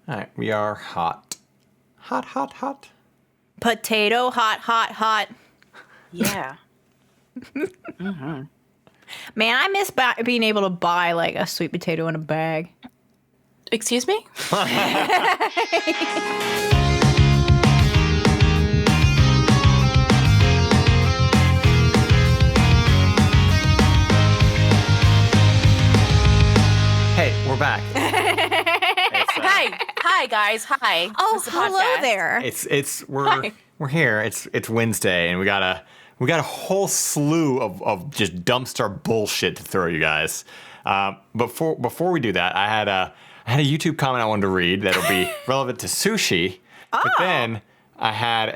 All right, we are hot. Hot, hot, hot. Potato, hot. Yeah. Man, I miss being able to buy like a sweet potato in a bag. Excuse me? Hey, we're back. Hi guys. Hi. Oh, This is the hello podcast. there. We're here. It's Wednesday, and we got a whole slew of just dumpster bullshit to throw you guys. Before we do that, I had a YouTube comment I wanted to read that'll be relevant to sushi. Oh. But then I had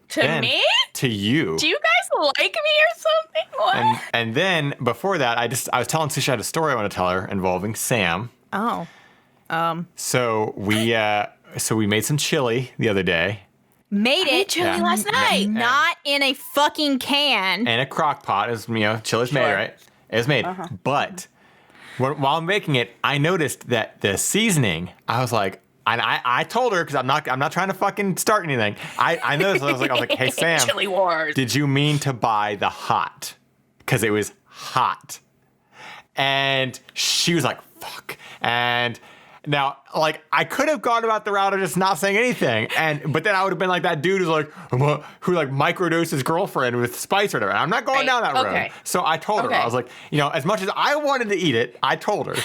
To me? to you. Do you guys like me or something? What? And then before that, I was telling Sushi I had a story I want to tell her involving Sam. Oh. So we made some chili the other day. Made I made it. chili last night. Not in a fucking can. And a crock pot is, chili's made, Sure. right? It was made. But while I'm making it, I noticed that the seasoning, I was like, and I told her, because I'm not trying to fucking start anything. I noticed, I was like, hey, Sam, Chili wars. did you mean to buy the hot? Because it was hot. And she was like, fuck. And now, like, I could have gone about the route of just not saying anything, but then I would have been like that dude who microdosed his girlfriend with spice or whatever. I'm not going down that road. Okay. So I told her, I was like, as much as I wanted to eat it, I told her.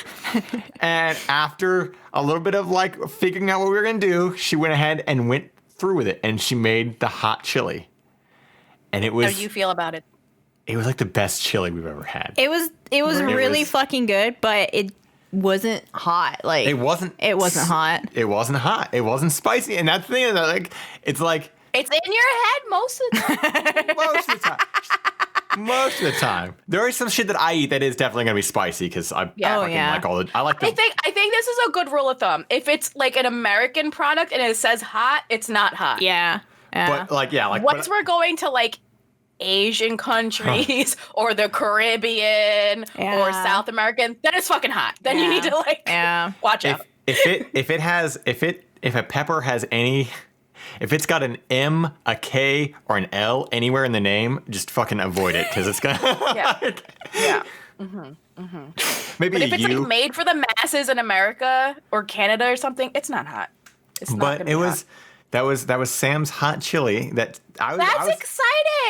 And after a little bit of like figuring out what we were gonna do, she went ahead and went through with it, and she made the hot chili. And it was. How do you feel about it? It was like the best chili we've ever had. It was really fucking good, but it wasn't hot. Like It wasn't hot. It wasn't hot. It wasn't spicy. And that's the thing is that, like, it's like It's in your head most of the time. most of the time. Most of the time. There is some shit that I eat that is definitely gonna be spicy because I fucking like all the. I like the. I think this is a good rule of thumb. If it's like an American product and it says hot, it's not hot. Yeah. But Once we're going to like Asian countries or the Caribbean or South American, then it's fucking hot. Then you need to watch out. If a pepper has any, if it's got an M, a K, or an L anywhere in the name, just fucking avoid it because it's gonna. Maybe But if it's like made for the masses in America or Canada or something, it's not hot. It's not. But gonna it be was. hot. That was Sam's hot chili. That's exciting.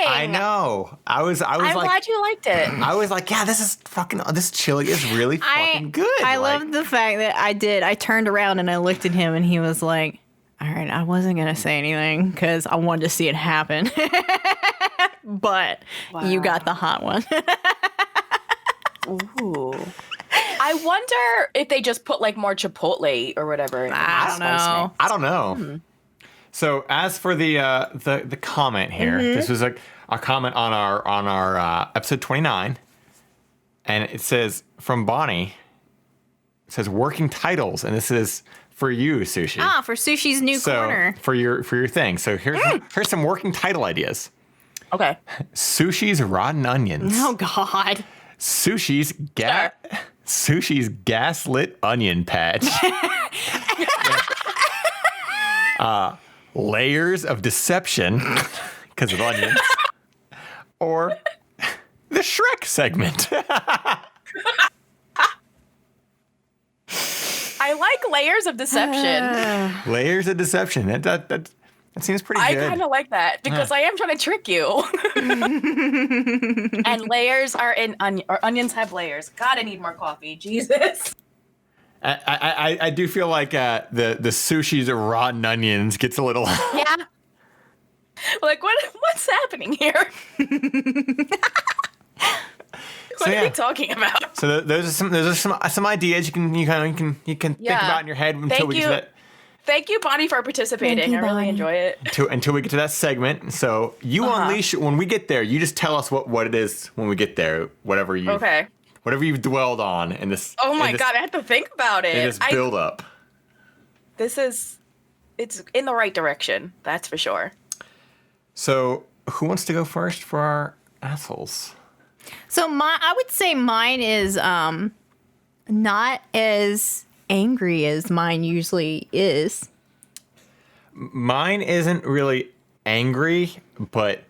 I know. I'm glad you liked it. I was like, yeah, this chili is really fucking good. I love the fact that I turned around and I looked at him and he was like, all right, I wasn't going to say anything because I wanted to see it happen. But you got the hot one. Ooh. I wonder if they just put like more chipotle or whatever. I don't know. So as for the comment here, this was a comment on our episode 29, and it says from Bonnie. It says working titles, and this is for you, Sushi. For Sushi's new corner. for your thing. So here's some working title ideas. Okay. Sushi's rotten onions. Oh God. Sushi's gaslit onion patch. Layers of deception because of onions, or the Shrek segment. I like layers of deception. Layers of deception. That seems pretty good. I kind of like that because I am trying to trick you. And layers are in onions have layers. God, I need more coffee. Jesus. I do feel like the Sushi's rotten onions gets a little. Yeah. Like what's happening here? What are we talking about? So those are some ideas you can think about in your head until we get to that. Thank you, Bonnie, for participating. I really enjoy it. Until we get to that segment. So you unleash when we get there. You just tell us what it is when we get there. Whatever you've dwelled on in this. Oh my God, I have to think about it. In this build up. It's in the right direction. That's for sure. So who wants to go first for our assholes? So I would say mine is not as angry as mine usually is. Mine isn't really angry, but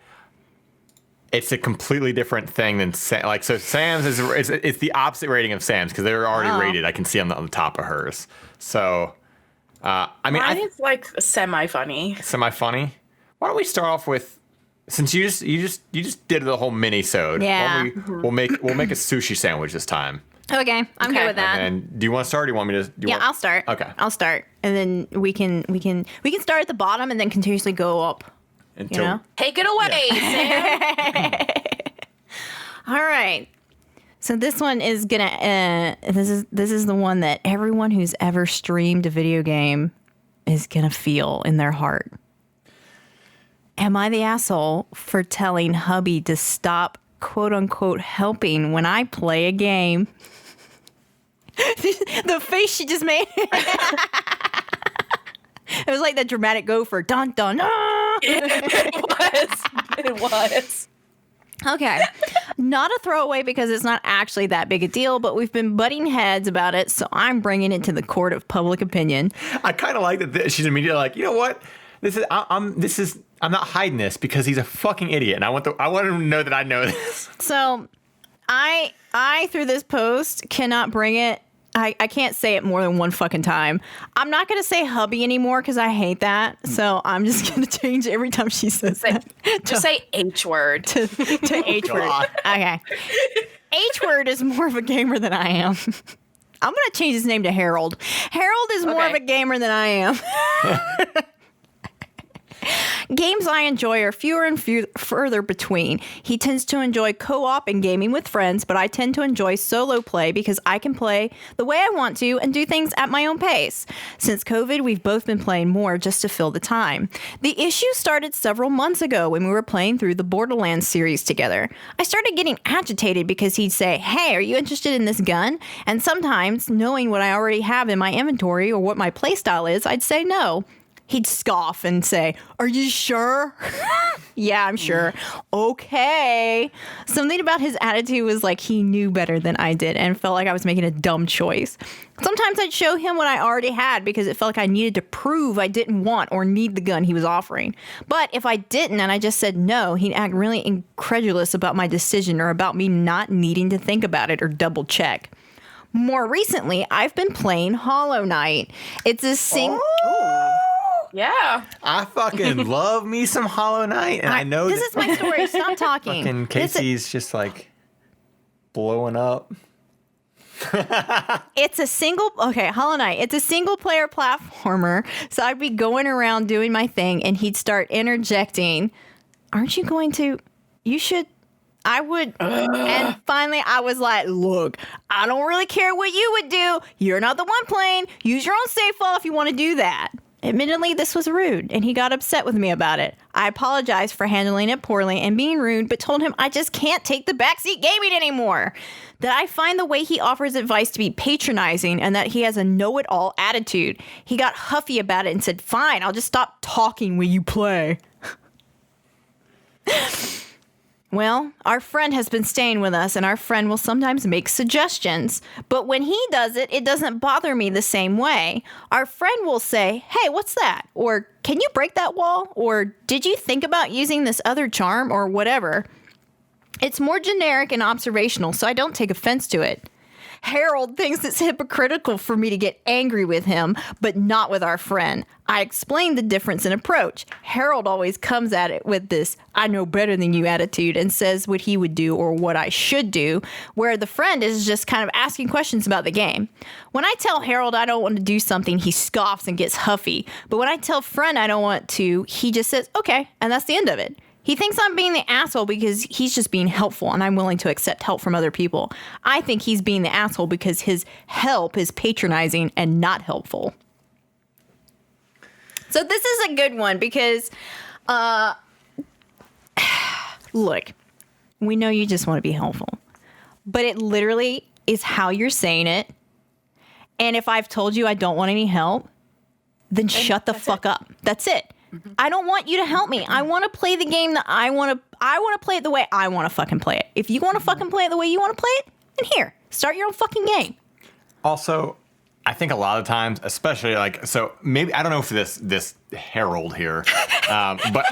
it's a completely different thing than like. So Sam's is it's the opposite rating of Sam's because they're already rated. I can see on the top of hers. So, I mean, mine is like semi-funny. Semi-funny. Why don't we start off with, since you just did the whole mini-sode. Yeah. We'll make a sushi sandwich this time. Okay, I'm good with that. And do you want to start? Or do you want me to? I'll start. Okay, I'll start, and then we can start at the bottom and then continuously go up. Until, you know? Take it away, Sam. All right. So this one is gonna. This is the one that everyone who's ever streamed a video game is gonna feel in their heart. Am I the asshole for telling hubby to stop, quote unquote, helping when I play a game? The face she just made. It was like that dramatic gopher. Dun, dun, dun. It was. Okay. Not a throwaway because it's not actually that big a deal, but we've been butting heads about it, so I'm bringing it to the court of public opinion. I kind of like that she's immediately like, you know what? I'm not hiding this because he's a fucking idiot, and I want him to know that I know this. So, I through this post cannot bring it. I can't say it more than one fucking time. I'm not going to say hubby anymore because I hate that. So I'm just going to change every time she says that. Just say H word. To H word. Okay. H word is more of a gamer than I am. I'm going to change his name to Harold. Harold is more of a gamer than I am. Games I enjoy are fewer and further between. He tends to enjoy co-op and gaming with friends, but I tend to enjoy solo play because I can play the way I want to and do things at my own pace. Since COVID, we've both been playing more just to fill the time. The issue started several months ago when we were playing through the Borderlands series together. I started getting agitated because he'd say, "Hey, are you interested in this gun?" And sometimes, knowing what I already have in my inventory or what my playstyle is, I'd say no. He'd scoff and say, "Are you sure?" "Yeah, I'm sure." "Okay." Something about his attitude was like he knew better than I did and felt like I was making a dumb choice. Sometimes I'd show him what I already had because it felt like I needed to prove I didn't want or need the gun he was offering. But if I didn't and I just said no, he'd act really incredulous about my decision or about me not needing to think about it or double check. More recently, I've been playing Hollow Knight. It's a Yeah. I fucking love me some Hollow Knight, and I know this is my story. Stop talking. Fucking Casey's just like blowing up. It's a Hollow Knight. It's a single player platformer. So I'd be going around doing my thing, and he'd start interjecting. "Aren't you going to? You should." I would. And finally, I was like, "Look, I don't really care what you would do. You're not the one playing. Use your own save file if you want to do that." Admittedly, this was rude, and he got upset with me about it. I apologized for handling it poorly and being rude, but told him I just can't take the backseat gaming anymore. That I find the way he offers advice to be patronizing and that he has a know-it-all attitude. He got huffy about it and said, "Fine, I'll just stop talking when you play." Well, our friend has been staying with us, and our friend will sometimes make suggestions. But when he does it, it doesn't bother me the same way. Our friend will say, "Hey, what's that?" Or, "Can you break that wall?" Or, "Did you think about using this other charm?" Or whatever. It's more generic and observational, so I don't take offense to it. Harold thinks it's hypocritical for me to get angry with him, but not with our friend. I explained the difference in approach. Harold always comes at it with this "I know better than you" attitude and says what he would do or what I should do, where the friend is just kind of asking questions about the game. When I tell Harold I don't want to do something, he scoffs and gets huffy. But when I tell friend I don't want to, he just says, "Okay," and that's the end of it. He thinks I'm being the asshole because he's just being helpful and I'm willing to accept help from other people. I think he's being the asshole because his help is patronizing and not helpful. So this is a good one because, look, we know you just want to be helpful, but it literally is how you're saying it. And if I've told you I don't want any help, then shut the fuck up. That's it. I don't want you to help me. I want to play the game that I want to play it the way I want to fucking play it. If you want to fucking play it the way you want to play it, then here, start your own fucking game. Also, I think a lot of times, especially like, so maybe, I don't know if this Harold here, but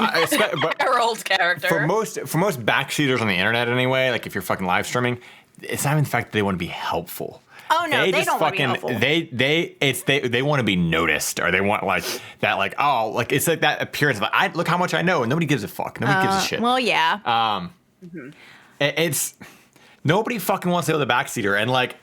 Harold character. For most backseaters on the internet anyway, like if you're fucking live streaming, it's not even the fact that they want to be helpful. Oh no, they don't want to be helpful. They want to be noticed, or they want like that, like, oh, like it's like that appearance of like, look how much I know, and nobody gives a fuck. Nobody gives a shit. Well, yeah. It's nobody fucking wants to go to the backseater, and like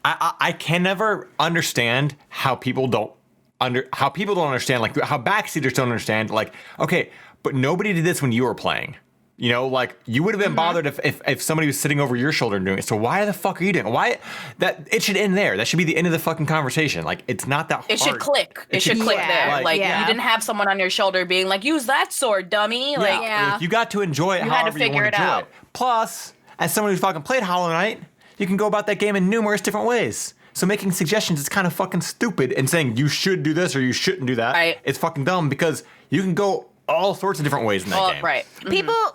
I can never understand how people don't understand, like how backseaters don't understand, like, okay, but nobody did this when you were playing. You know, like you would have been bothered if somebody was sitting over your shoulder and doing it. So why the fuck are you doing it? Why that it should end there. That should be the end of the fucking conversation. Like it's not that hard. It should click. It should click there. Like you didn't have someone on your shoulder being like, use that sword, dummy. Like Like, you got to enjoy it however you want to enjoy it. Plus, as someone who's fucking played Hollow Knight, you can go about that game in numerous different ways. So making suggestions is kind of fucking stupid, and saying you should do this or you shouldn't do that, it's fucking dumb, because you can go all sorts of different ways in that game. Right.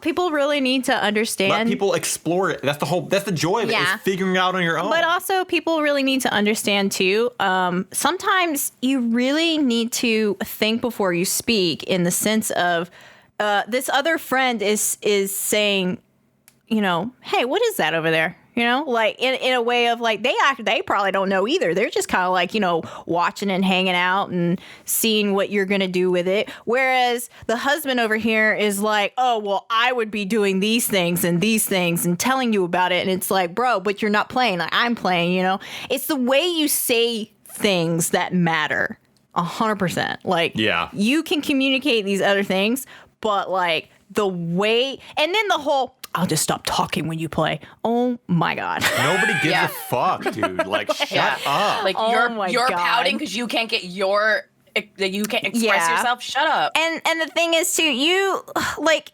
People really need to understand. Let people explore it. That's the joy of it, is figuring it out on your own. But also people really need to understand too, sometimes you really need to think before you speak, in the sense of this other friend is saying, you know, hey, what is that over there? You know, like in a way of like, they probably don't know either. They're just kind of like, you know, watching and hanging out and seeing what you're going to do with it. Whereas the husband over here is like, oh, well, I would be doing these things and telling you about it. And it's like, bro, but you're not playing. Like, I'm playing, you know. It's the way you say things that matter 100%. Like, you can communicate these other things, but like the way, and then the whole, I'll just stop talking when you play. Oh my God. Nobody gives a fuck, dude. Like, shut up. Like you're pouting because you can't get you can't express yourself. Shut up. And the thing is too, you like,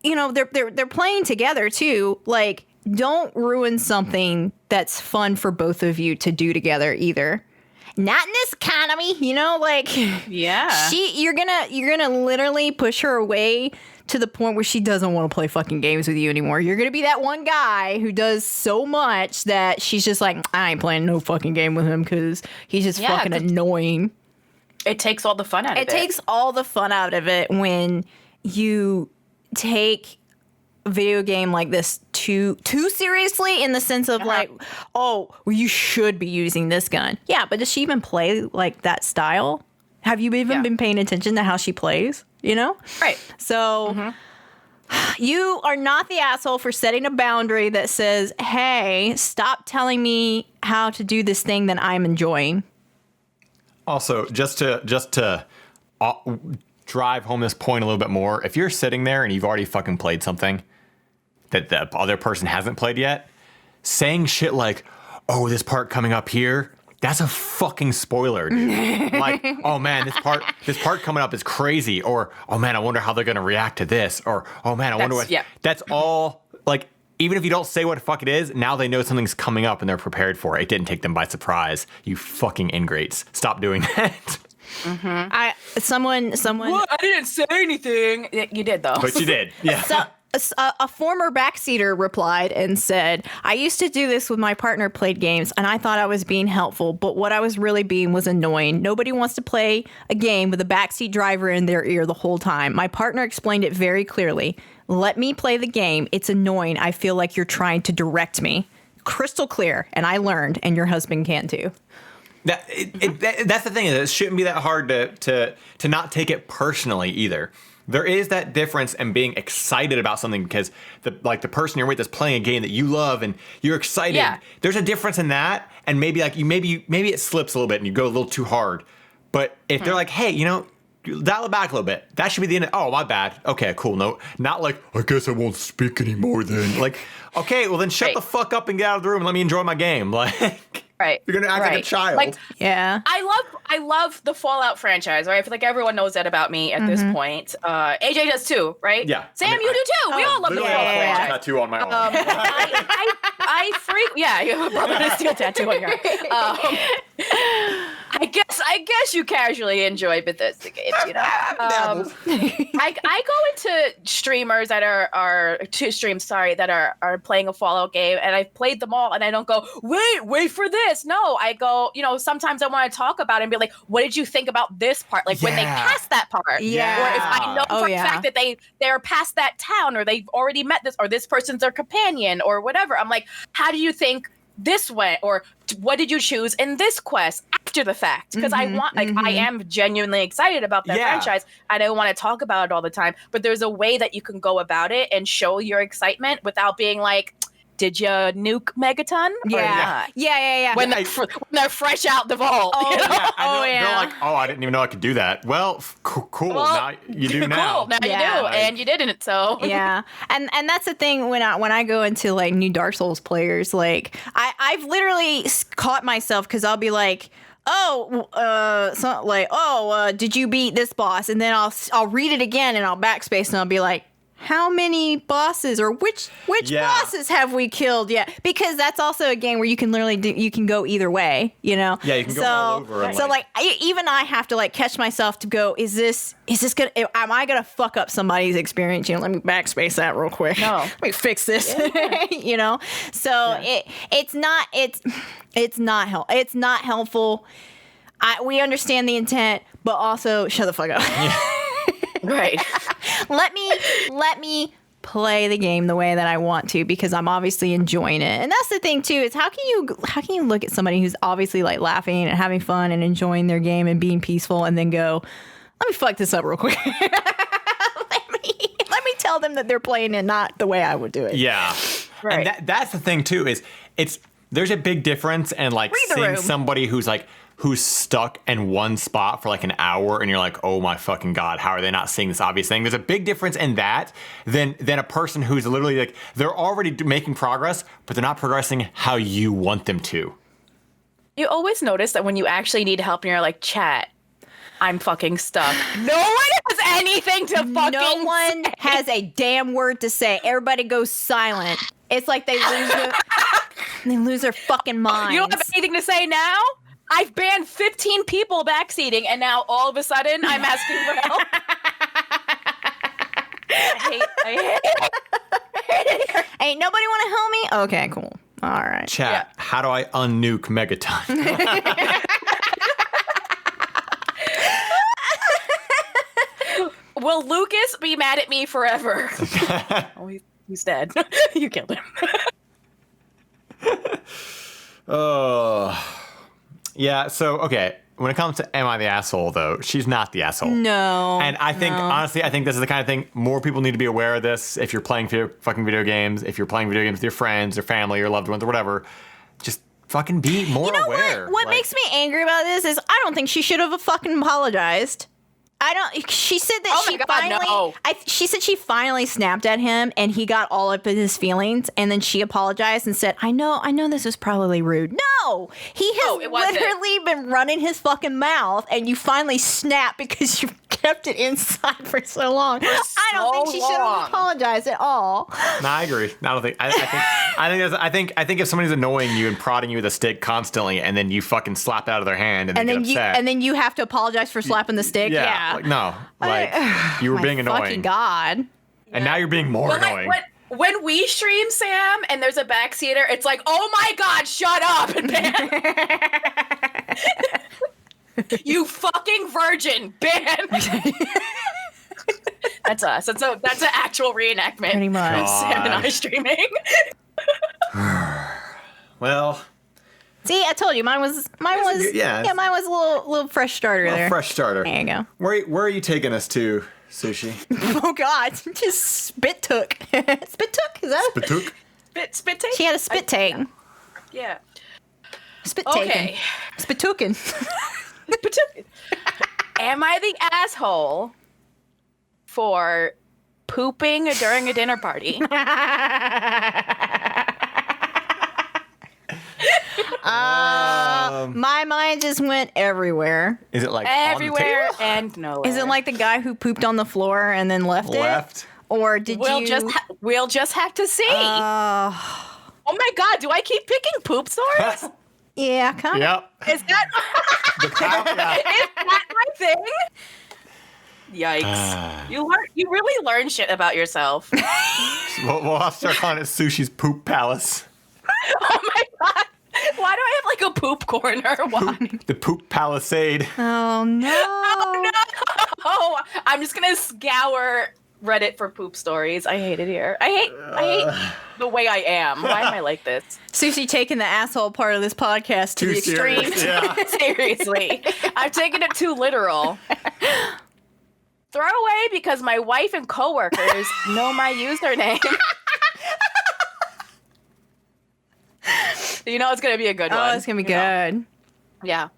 you know, they're playing together too. Like, don't ruin something that's fun for both of you to do together either. Not in this economy, you know, like you're gonna literally push her away to the point where she doesn't want to play fucking games with you anymore. You're gonna be that one guy who does so much that she's just like, I ain't playing no fucking game with him because he's just fucking annoying. It takes all the fun out of it. It takes all the fun out of it when you take a video game like this too seriously, in the sense of like, oh, well, you should be using this gun. Yeah, but does she even play like that style? Have you even been paying attention to how she plays? You know? Right. So you are not the asshole for setting a boundary that says, hey, stop telling me how to do this thing that I'm enjoying. Also, just to drive home this point a little bit more, if you're sitting there and you've already fucking played something that the other person hasn't played yet, saying shit like, oh, this part coming up here, that's a fucking spoiler, dude. Like, oh man, this part coming up is crazy. Or, oh man, I wonder how they're gonna react to this. Or, oh man, I wonder what. Yeah. That's all. Like, even if you don't say what the fuck it is, now they know something's coming up and they're prepared for it. It didn't take them by surprise. You fucking ingrates. Stop doing that. Someone. What? I didn't say anything. You did though. But you did. Yeah. So, a former backseater replied and said, I used to do this with my partner played games, and I thought I was being helpful, but what I was really being was annoying. Nobody wants to play a game with a backseat driver in their ear the whole time. My partner explained it very clearly. Let me play the game. It's annoying. I feel like you're trying to direct me. Crystal clear, and I learned, and your husband can too. That's the thing. It shouldn't be that hard to not take it personally either. There is that difference in being excited about something, because the person you're with is playing a game that you love and you're excited. Yeah. There's a difference in that, and maybe it slips a little bit and you go a little too hard. But if they're like, hey, you know, dial it back a little bit, that should be the end. Oh, my bad. Okay, cool. No, not like, I guess I won't speak anymore then. Like, okay, well then shut the fuck up and get out of the room and let me enjoy my game. Like. Right. You're gonna act like a child. Like, yeah. I love the Fallout franchise, right? I feel like everyone knows that about me at this point. AJ does too, right? Yeah. Sam, you do too. We all love the Fallout franchise. Tattoo on my arm. you have a brother with a steel tattoo on your arm. I I guess you casually enjoy Bethesda games, you know. I go into streamers that are that are playing a Fallout game, and I've played them all, and I don't go, wait for this. No, I go, sometimes I want to talk about it and be like, what did you think about this part? Like when they pass that part, yeah. Or if I know for a fact that they're past that town, or they've already met this, or this person's their companion, or whatever. I'm like, how do you think this went, or what did you choose in this quest after the fact? Because I want, I am genuinely excited about that franchise. I don't want to talk about it all the time, but there's a way that you can go about it and show your excitement without being like, did you nuke Megaton? Yeah. When they're fresh out the vault. They're like, I didn't even know I could do that. Well, cool. Well, now you do now. Cool. Now you do, and you didn't. So yeah, and that's the thing when I go into like new Dark Souls players, like I've literally caught myself because I'll be like, did you beat this boss? And then I'll read it again and I'll backspace and I'll be like, how many bosses or which bosses have we killed yet? Because that's also a game where you can literally you can go either way, Yeah, you can go all over. And even I have to like catch myself to go, is this gonna, am I gonna fuck up somebody's experience? Let me backspace that real quick. No. Let me fix this. So it's not helpful. We understand the intent, but also shut the fuck up. Right. Let me play the game the way that I want to, because I'm obviously enjoying it. And that's the thing too, is how can you look at somebody who's obviously like laughing and having fun and enjoying their game and being peaceful, and then go, let me fuck this up real quick. let me tell them that they're playing it not the way I would do it. Yeah. Right. And that's the thing too, is there's a big difference in like seeing somebody who's stuck in one spot for like an hour, and you're like, oh my fucking God, how are they not seeing this obvious thing? There's a big difference in that than a person who's literally like, they're already making progress, but they're not progressing how you want them to. You always notice that when you actually need help and you're like, chat, I'm fucking stuck. No one has anything to fucking No one has a damn word to say. Everybody goes silent. It's like they lose their fucking minds. You don't have anything to say now? I've banned 15 people backseating, and now all of a sudden I'm asking for help. I hate it. Ain't nobody want to help me? Okay, cool. All right. Chat, how do I unnuke Megaton? Will Lucas be mad at me forever? Oh, he's dead. You killed him. Oh. Yeah, so, okay, when it comes to am I the asshole, though, she's not the asshole. No. And I think, honestly, this is the kind of thing, more people need to be aware of this. If you're playing fucking video games, if you're playing video games with your friends or family or loved ones or whatever, just fucking be more aware. What makes me angry about this is I don't think she should have fucking apologized. She said that she said she finally snapped at him and he got all up in his feelings, and then she apologized and said, I know this was probably rude. No, he has literally been running his fucking mouth, and you finally snap because you kept it inside for so long. I don't think she should have apologized at all. No, I agree. I don't think. I think if somebody's annoying you and prodding you with a stick constantly, and then you fucking slap it out of their hand, and then get upset, and then you have to apologize for slapping the stick. Yeah. Like, no, you were being annoying. Fucking God. And now you're being more annoying. When we stream, Sam, and there's a backseater, it's like, oh my God, shut up and ban. You fucking virgin, ban. That's us. That's an actual reenactment. Pretty much. Sam and I streaming. Well. See, I told you mine was mine was a little fresh starter there. Fresh starter. There you go. Where are you taking us to, Sushi? Oh God, just spit took. Spit took? Is that spit took? Spit take? She had a spit take. Yeah. Spit taken. Spit tooken. Am I the asshole for pooping during a dinner party? My mind just went everywhere. Is it like everywhere on the table? and nowhere? Is it like the guy who pooped on the floor and then left it? Or did we'll you? We'll just have to see. Oh my God! Do I keep picking poop stories? Yeah, kind of. Yep. Is that? The cow, yeah. Is that my thing? Yikes. You really learn shit about yourself. We'll have to start calling it Sushi's Poop Palace. Oh my god. Why do I have like a poop corner? Why? The Poop Palisade. Oh no. Oh no. Oh, I'm just gonna scour Reddit for poop stories. I hate it here. I hate the way I am. Why am I like this? Sushi taking the asshole part of this podcast to Too the extreme. serious, yeah. Seriously. I've taken it too literal. Throwaway because my wife and coworkers know my username. You know it's going to be a good one. Oh, it's going to be good. Yeah.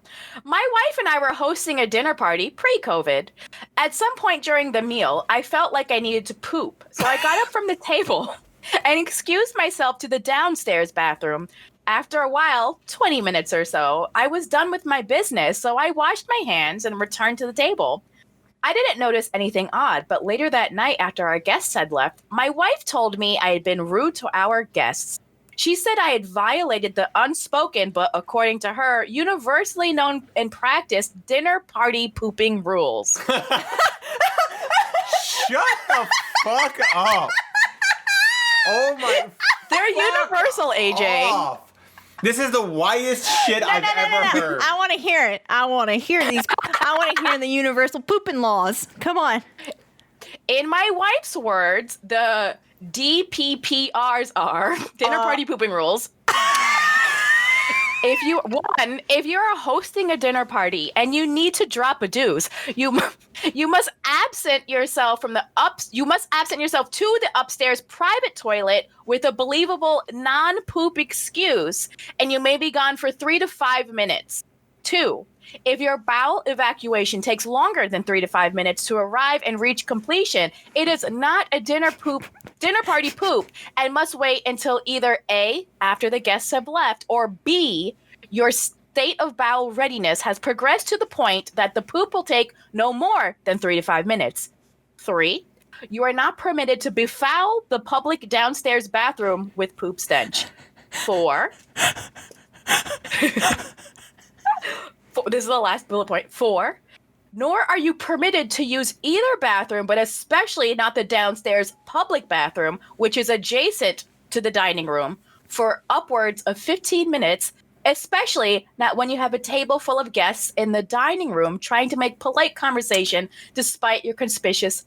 My wife and I were hosting a dinner party pre-COVID. At some point during the meal, I felt like I needed to poop. So I got up from the table and excused myself to the downstairs bathroom. After a while, 20 minutes or so, I was done with my business, so I washed my hands and returned to the table. I didn't notice anything odd, but later that night after our guests had left, my wife told me I had been rude to our guests. She said I had violated the unspoken, but according to her, universally known and practiced dinner party pooping rules. Shut the fuck up. Oh my. They're universal, AJ. Off. This is the whitest shit I've ever heard. I want to hear it. I want to hear these. I want to hear the universal pooping laws. Come on. In my wife's words, the DPPRs are dinner party pooping rules. If you're hosting a dinner party and you need to drop a deuce, you must absent yourself to the upstairs private toilet with a believable non-poop excuse, and you may be gone for 3 to 5 minutes. 2, if your bowel evacuation takes longer than 3 to 5 minutes to arrive and reach completion, it is not a dinner party poop and must wait until either A, after the guests have left, or B, your state of bowel readiness has progressed to the point that the poop will take no more than 3 to 5 minutes. 3, you are not permitted to befoul the public downstairs bathroom with poop stench. 4, this is the last bullet point. 4, nor are you permitted to use either bathroom, but especially not the downstairs public bathroom, which is adjacent to the dining room, for upwards of 15 minutes, especially not when you have a table full of guests in the dining room trying to make polite conversation despite your conspicuous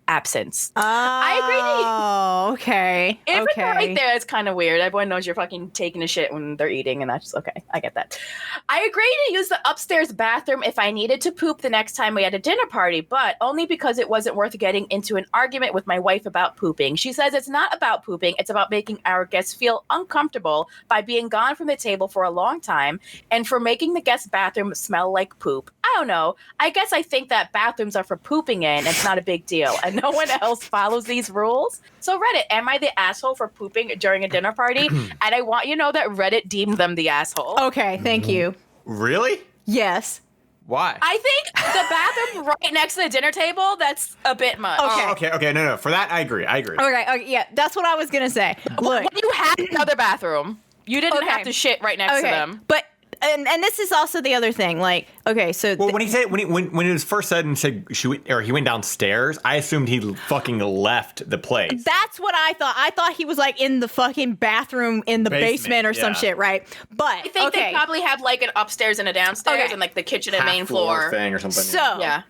absence. I agree. Oh, okay. If it's right there, it's kind of weird. Everyone knows you're fucking taking a shit when they're eating, and that's just okay. I get that. I agree to use the upstairs bathroom if I needed to poop the next time we had a dinner party, but only because it wasn't worth getting into an argument with my wife about pooping. She says it's not about pooping, it's about making our guests feel uncomfortable by being gone from the table for a long time and for making the guest bathroom smell like poop. I don't know. I guess I think that bathrooms are for pooping in. It's not a big deal. And no one else follows these rules. So Reddit, am I the asshole for pooping during a dinner party? And I want you to know that Reddit deemed them the asshole. Okay, thank you. Really? Yes. Why? I think the bathroom right next to the dinner table, that's a bit much. Okay. No. For that, I agree. Okay, yeah, that's what I was going to say. Look. When you had another bathroom, you didn't have to shit right next to them. But and this is also the other thing. Like, okay, so when it was first said and said he went downstairs, I assumed he fucking left the place. That's what I thought. I thought he was like in the fucking bathroom in the basement or some shit, right? But I think they probably have like an upstairs and a downstairs and like the kitchen and main floor thing or something. So yeah.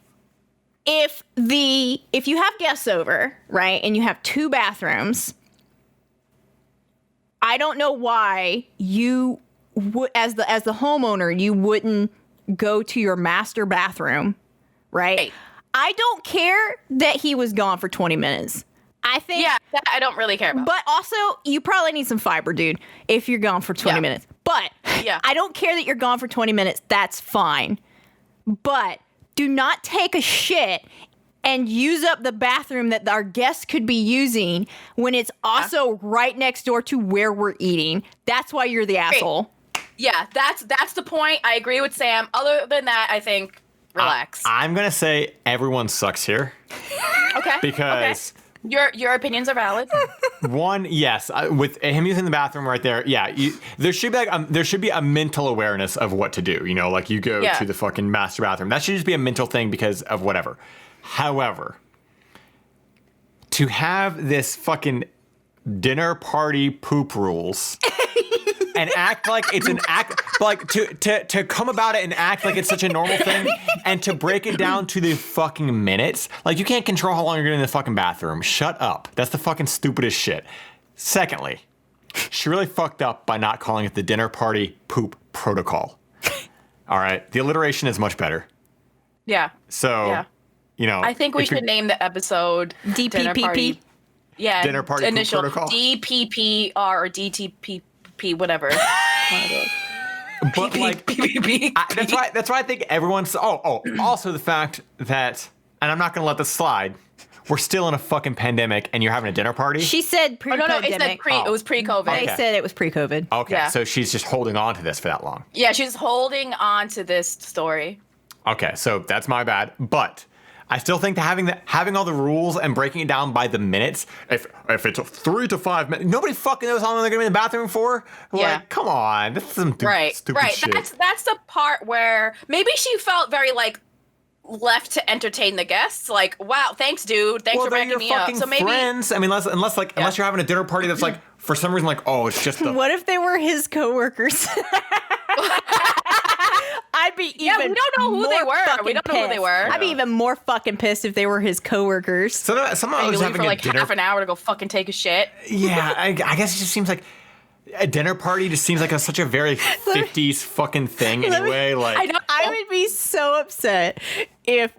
If you have guests over, right, and you have 2 bathrooms, I don't know why you would, as the homeowner, you wouldn't go to your master bathroom, right? Hey. I don't care that he was gone for 20 minutes. I think that I don't really care about. But also, you probably need some fiber, dude, if you're gone for 20 minutes. But I don't care that you're gone for 20 minutes. That's fine. But do not take a shit and use up the bathroom that our guests could be using when it's also right next door to where we're eating. That's why you're the asshole. Yeah, that's the point. I agree with Sam. Other than that, I think relax. I'm going to say everyone sucks here. Okay. Because Your opinions are valid. One, yes, with him using the bathroom right there. Yeah, there should be a mental awareness of what to do. You know, like you go to the fucking master bathroom. That should just be a mental thing because of whatever. However, to have this fucking dinner party poop rules and act like it's an act, like to come about it and act like it's such a normal thing and to break it down to the fucking minutes. Like, you can't control how long you're going in the fucking bathroom. Shut up. That's the fucking stupidest shit. Secondly, she really fucked up by not calling it the dinner party poop protocol. All right. The alliteration is much better. Yeah. So, you know. I think we should name the episode Dinner Party. DPPP. Yeah. Dinner Party initial Poop Protocol. DPPR or DTPP, whatever. One of those. But like, that's why I think everyone's. Also the fact that, and I'm not gonna let this slide. We're still in a fucking pandemic, and you're having a dinner party. She said Oh, pre-pandemic. no, it said it was pre-COVID. They said it was pre-COVID. Okay, Yeah. so she's just holding on to this for that long. Yeah, she's holding on to this story. Okay, so that's my bad, but I still think that having all the rules and breaking it down by the minutes. If it's 3 to 5 minutes, nobody fucking knows how long they're gonna be in the bathroom for. Yeah. Like, come on, this is some stupid shit. That's the part where maybe she felt very like left to entertain the guests. Like, wow, thanks, dude. Thanks for they're backing your me up. fucking So maybe friends. I mean, unless you're having a dinner party that's like for some reason like, oh, it's just the. What if they were his coworkers? I'd be even. we don't know who they were. We don't know who they pissed. were. I'd be even more fucking pissed if they were his coworkers. So somehow I Maybe was leave having for a like dinner. half an hour to go fucking take a shit. Yeah, I guess it just seems like a dinner party just seems like such a very 50s fucking thing anyway. Like, I know. I would be so upset if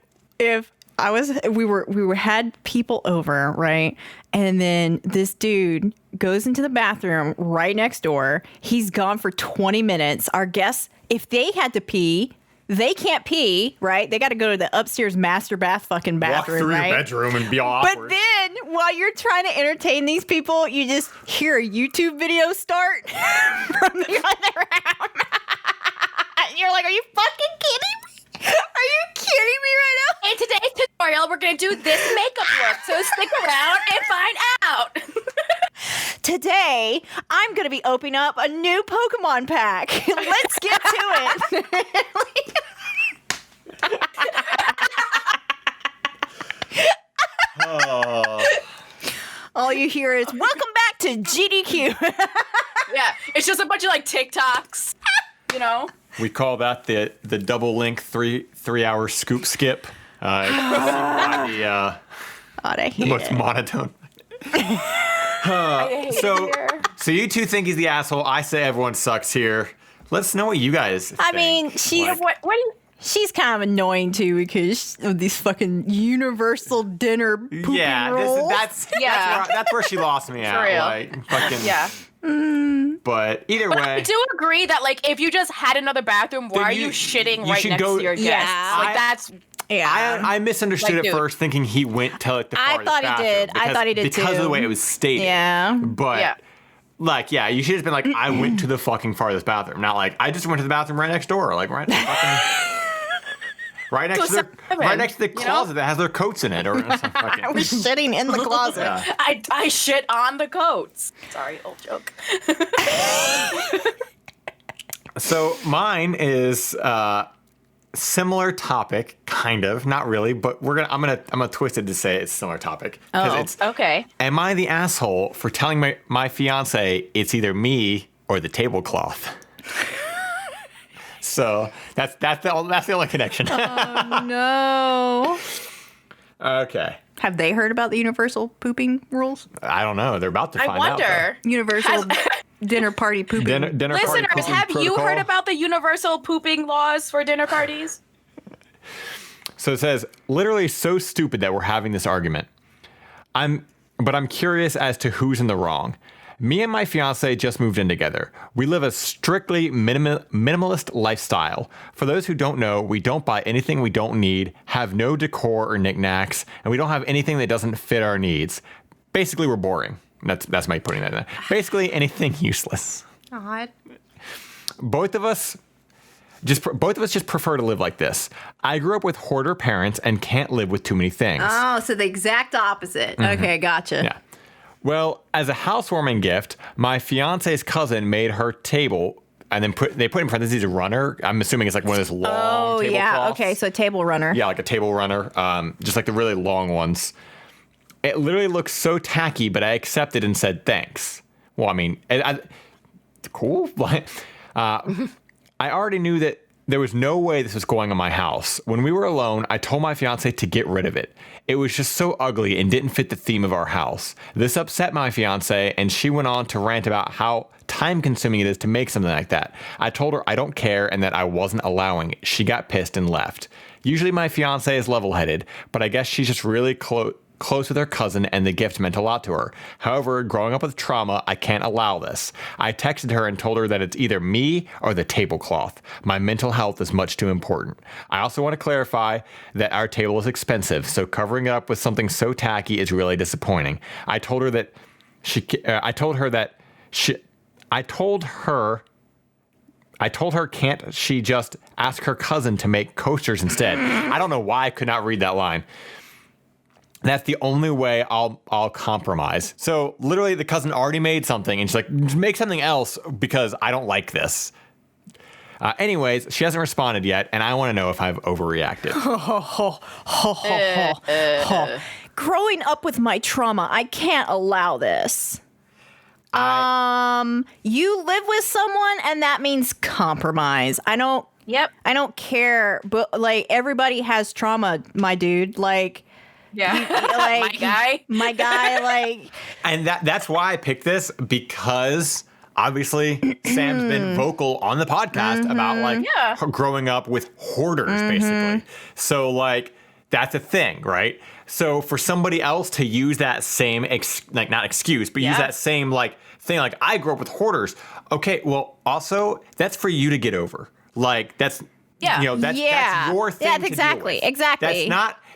we had people over, right? And then this dude goes into the bathroom right next door. He's gone for 20 minutes. Our guests, if they had to pee, they can't pee, right? They got to go to the upstairs master bathroom, walk through right? your bedroom and be all But awkward. then, while you're trying to entertain these people, you just hear a YouTube video start from the other room. And you're like, are you fucking kidding me? Are you kidding me right now? In today's tutorial, we're going to do this makeup look, so stick around and find out. Today, I'm going to be opening up a new Pokemon pack. Let's get to it. All you hear is, welcome back to GDQ. Yeah, it's just a bunch of like TikToks, you know? We call that the double link 3-hour scoop skip. It's the I hate most it. monotone. I hate So it here. so you two think he's the asshole. I say everyone sucks here. Let us know what you guys think. I mean, she's Like, What do you... she's kind of annoying too because of these fucking universal dinner pooping rules. that's where she lost me at. real. Like, fucking, Yeah. But either But way, I do agree that, like, if you just had another bathroom, why Then are you you shitting you right should next go- to your guests? Yeah. Like, that's... Yeah. I misunderstood Like, at dude. first, thinking he went to like the I farthest thought he bathroom did. I because- thought he did because of too. the way it was stated. Yeah. But Yeah. like, yeah, you should have been like, I went to the fucking farthest bathroom, not like I just went to the bathroom right next door, like right right next to So their, right next to the you know? closet that has their coats in it, or some fucking. I was sitting in the closet. Yeah. I shit on the coats. Sorry, old joke. So mine is similar topic, kind of, not really, but I'm gonna twist it to say it's similar topic. 'Cause it's, Okay. am I the asshole for telling my fiance it's either me or the tablecloth? So that's the only connection. No. Okay. Have they heard about the universal pooping rules? I don't know. They're about to I find out. wonder. Universal dinner party pooping. Dinner party Listeners, pooping have you protocol. heard about the universal pooping laws for dinner parties? So it says, literally so stupid that we're having this argument. But I'm curious as to who's in the wrong. Me and my fiance just moved in together. We live a strictly minimalist lifestyle. For those who don't know, we don't buy anything we don't need, have no decor or knickknacks, and we don't have anything that doesn't fit our needs. Basically, we're boring. That's my putting that in there. Basically, anything useless. God. Both of us both of us just prefer to live like this. I grew up with hoarder parents and can't live with too many things. Oh, so the exact opposite. Okay, gotcha. Yeah. Well, as a housewarming gift, my fiance's cousin made her table and then they put in parentheses a runner. I'm assuming it's like one of those long tablecloths. Yeah. Okay, so table runner. Yeah, like a table runner, just like the really long ones. It literally looks so tacky, but I accepted and said thanks. Well, I mean, cool. I already knew that there was no way this was going in my house. When we were alone, I told my fiance to get rid of it. It was just so ugly and didn't fit the theme of our house. This upset my fiance, and she went on to rant about how time-consuming it is to make something like that. I told her I don't care and that I wasn't allowing it. She got pissed and left. Usually my fiance is level-headed, but I guess she's just really close with her cousin, and the gift meant a lot to her. However, growing up with trauma, I can't allow this. I texted her and told her that it's either me or the tablecloth. My mental health is much too important. I also want to clarify that our table is expensive, so covering it up with something so tacky is really disappointing. I told her can't she just ask her cousin to make coasters instead? I don't know why I could not read that line. That's the only way I'll compromise. So literally the cousin already made something and she's like, make something else because I don't like this. Anyways, she hasn't responded yet and I want to know if I've overreacted. Growing up with my trauma, I can't allow this. You live with someone and that means compromise. I don't care, but like everybody has trauma, my dude. Like, yeah, like, my guy, like, and that's why I picked this because obviously Sam's been vocal on the podcast about like her growing up with hoarders, basically. So like that's a thing, right? So for somebody else to use that same not excuse, but use that same like thing, like I grew up with hoarders. Okay, well, also that's for you to get over. Like that's that's your thing. Yeah, to exactly, deal with. exactly.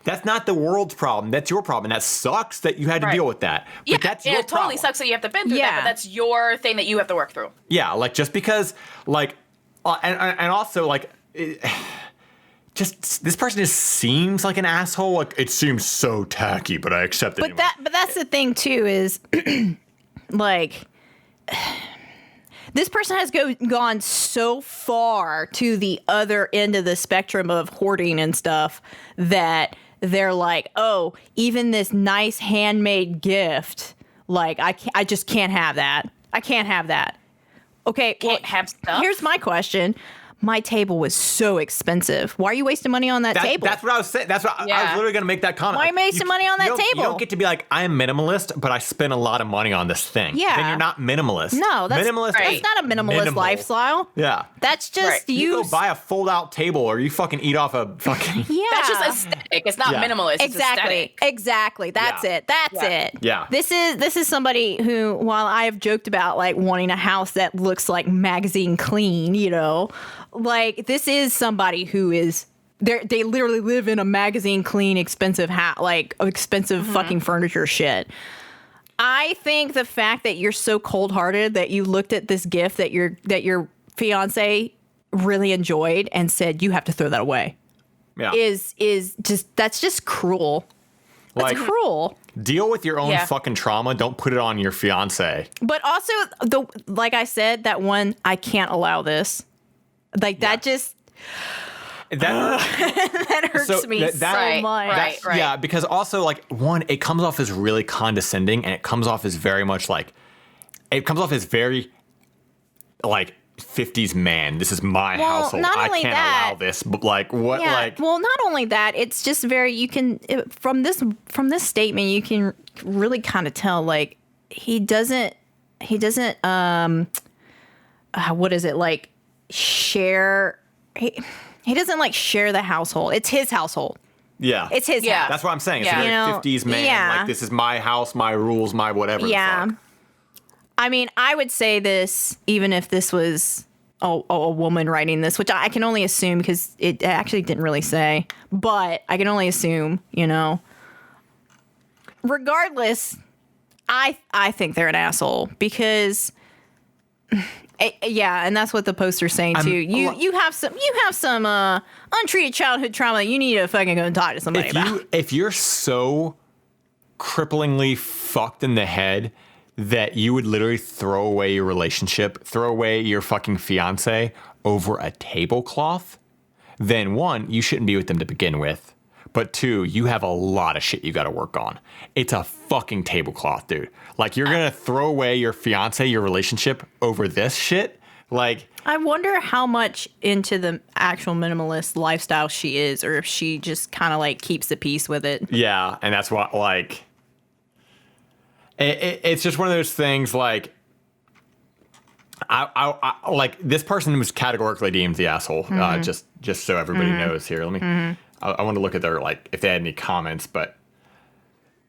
That's not the world's problem. That's your problem. And that sucks that you had to deal with that. But that's your it totally sucks that you have to been through that, but that's your thing that you have to work through. Yeah, like just because, like, and also like, just this person just seems like an asshole. Like it seems so tacky, but I accept it. But that's the thing too is, like, this person has gone so far to the other end of the spectrum of hoarding and stuff that they're like, oh, even this nice handmade gift, like I just can't have that. I can't have that. Okay, can't have stuff. Here's my question. My table was so expensive. Why are you wasting money on that table? That's what I was saying. That's what I was literally going to make that comment. Why are you wasting money on that table? You don't get to be like, I am minimalist, but I spend a lot of money on this thing. Yeah. Then you're not minimalist. No, that's minimalist. That's not a minimalist lifestyle. Yeah. That's just you go buy a fold-out table or you fucking eat off a fucking... Yeah. That's just aesthetic. It's not minimalist. Exactly. It's exactly. That's it. That's it. Yeah. This is somebody who, while I have joked about like wanting a house that looks like magazine clean, you know, like this is somebody who is they literally live in a magazine clean, expensive expensive fucking furniture shit. I think the fact that you're so cold-hearted that you looked at this gift that your fiance really enjoyed and said you have to throw that away. Yeah. Is that's just cruel. That's cruel. Deal with your own fucking trauma. Don't put it on your fiance. But also like I said, that one, I can't allow this. Like that just that hurts me so much. Right. Yeah, because also like one, it comes off as really condescending, and it comes off as very much like very like 50s man. This is my household. I can't allow this. But like what? Yeah, like well, not only that, it's just very. You can from this statement, you can really kind of tell like he doesn't. What is it like? Share he doesn't like share the household. It's his household. Yeah. It's his house. That's what I'm saying. It's a very 50s man. Like this is my house, my rules, my whatever. Yeah. I mean, I would say this even if this was a woman writing this, which I can only assume because it actually didn't really say, but I can only assume, you know. Regardless, I think they're an asshole because Yeah, and that's what the poster's saying too. You have some untreated childhood trauma that you need to fucking go and talk to somebody about. If you're so cripplingly fucked in the head that you would literally throw away your relationship, throw away your fucking fiance over a tablecloth, then one, you shouldn't be with them to begin with. But two, you have a lot of shit you got to work on. It's a fucking tablecloth, dude. Like, you're going to throw away your fiance, your relationship over this shit? Like, I wonder how much into the actual minimalist lifestyle she is, or if she just kind of like keeps the peace with it. yeah, and that's what, like, it's just one of those things, like, I like, this person was categorically deemed the asshole, just so everybody knows here. Let me... I want to look at their, like, if they had any comments, but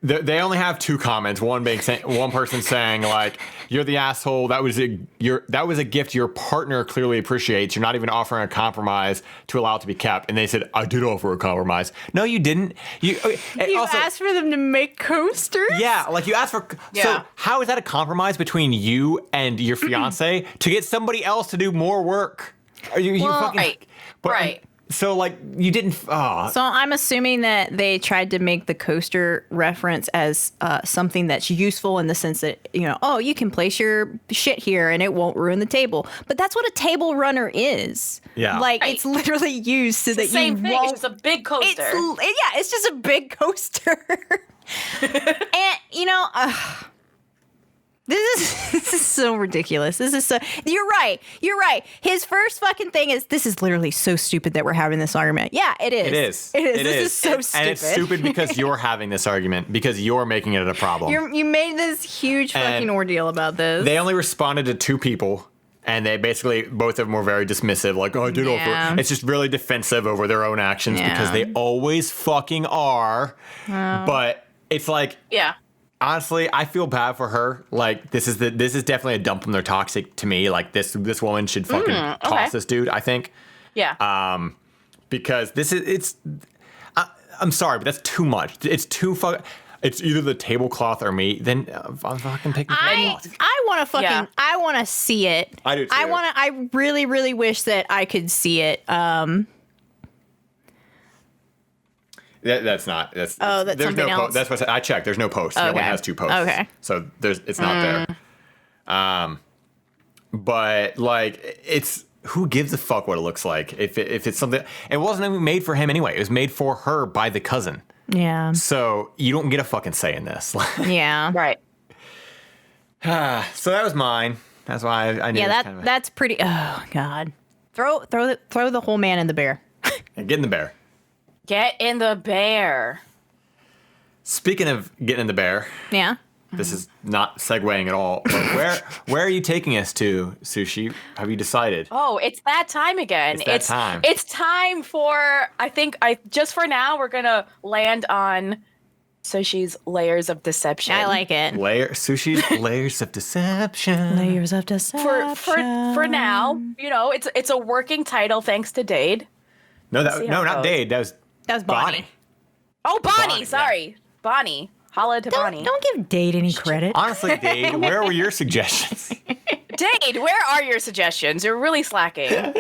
they only have 2 comments. One being one person saying, like, "You're the asshole. That was a gift your partner clearly appreciates. You're not even offering a compromise to allow it to be kept." And they said, "I did offer a compromise." No, you didn't. You also asked for them to make coasters. Yeah, like, you asked for. Yeah. So how is that a compromise between you and your fiance to get somebody else to do more work? Are you fucking right? But, Right. So, like, you didn't. So I'm assuming that they tried to make the coaster reference as something that's useful in the sense that, you can place your shit here and it won't ruin the table. But that's what a table runner is. Yeah. Like, Right. it's literally used so that you Same thing. won't. It's just a big coaster. It's just a big coaster. And, This is so ridiculous. You're right. His first fucking thing is, this is literally so stupid that we're having this argument. Yeah, it is. It is. This is so stupid. And it's stupid because you're having this argument, because you're making it a problem. You made this huge fucking ordeal about this. They only responded to 2 people, and they basically, both of them were very dismissive, like, "Oh, I did offer." It's just really defensive over their own actions because they always fucking are. But it's like, Yeah. honestly, I feel bad for her. Like, this is definitely a dump from their toxic to me. Like, this woman should fucking toss this dude, I think. Yeah. Because I'm sorry, but that's too much. It's too fucking. It's either the tablecloth or me. Then I'm fucking picking the tablecloth. I want to fucking. Yeah. I want to see it. I do too. I really, really wish that I could see it. That's not. That's that's there's something no else? That's what I checked. There's no post. It only has 2 posts. Okay. So it's not there. But, like, it's, who gives a fuck what it looks like? If it's something, it wasn't even made for him anyway. It was made for her by the cousin. Yeah. So you don't get a fucking say in this. Yeah. Right. So that was mine. That's why I knew. Yeah. That's pretty. Oh God. Throw the whole man in the bear. Get in the bear. Get in the bear. Speaking of getting in the bear, Yeah. this is not segueing at all. But where are you taking us to, Sushi? Have you decided? Oh, it's that time again. It's that time. It's time for, just for now, we're going to land on Sushi's layers of deception. I like it. Sushi's layers of deception. Layers of deception. For now, it's a working title thanks to Dade. No, See how it not goes. Dade. That was Bonnie. Oh, Bonnie, Bonnie, sorry. Bonnie. Holla to Bonnie. Don't give Dade any credit. Honestly, Dade, where were your suggestions? Dade, where are your suggestions? You're really slacking.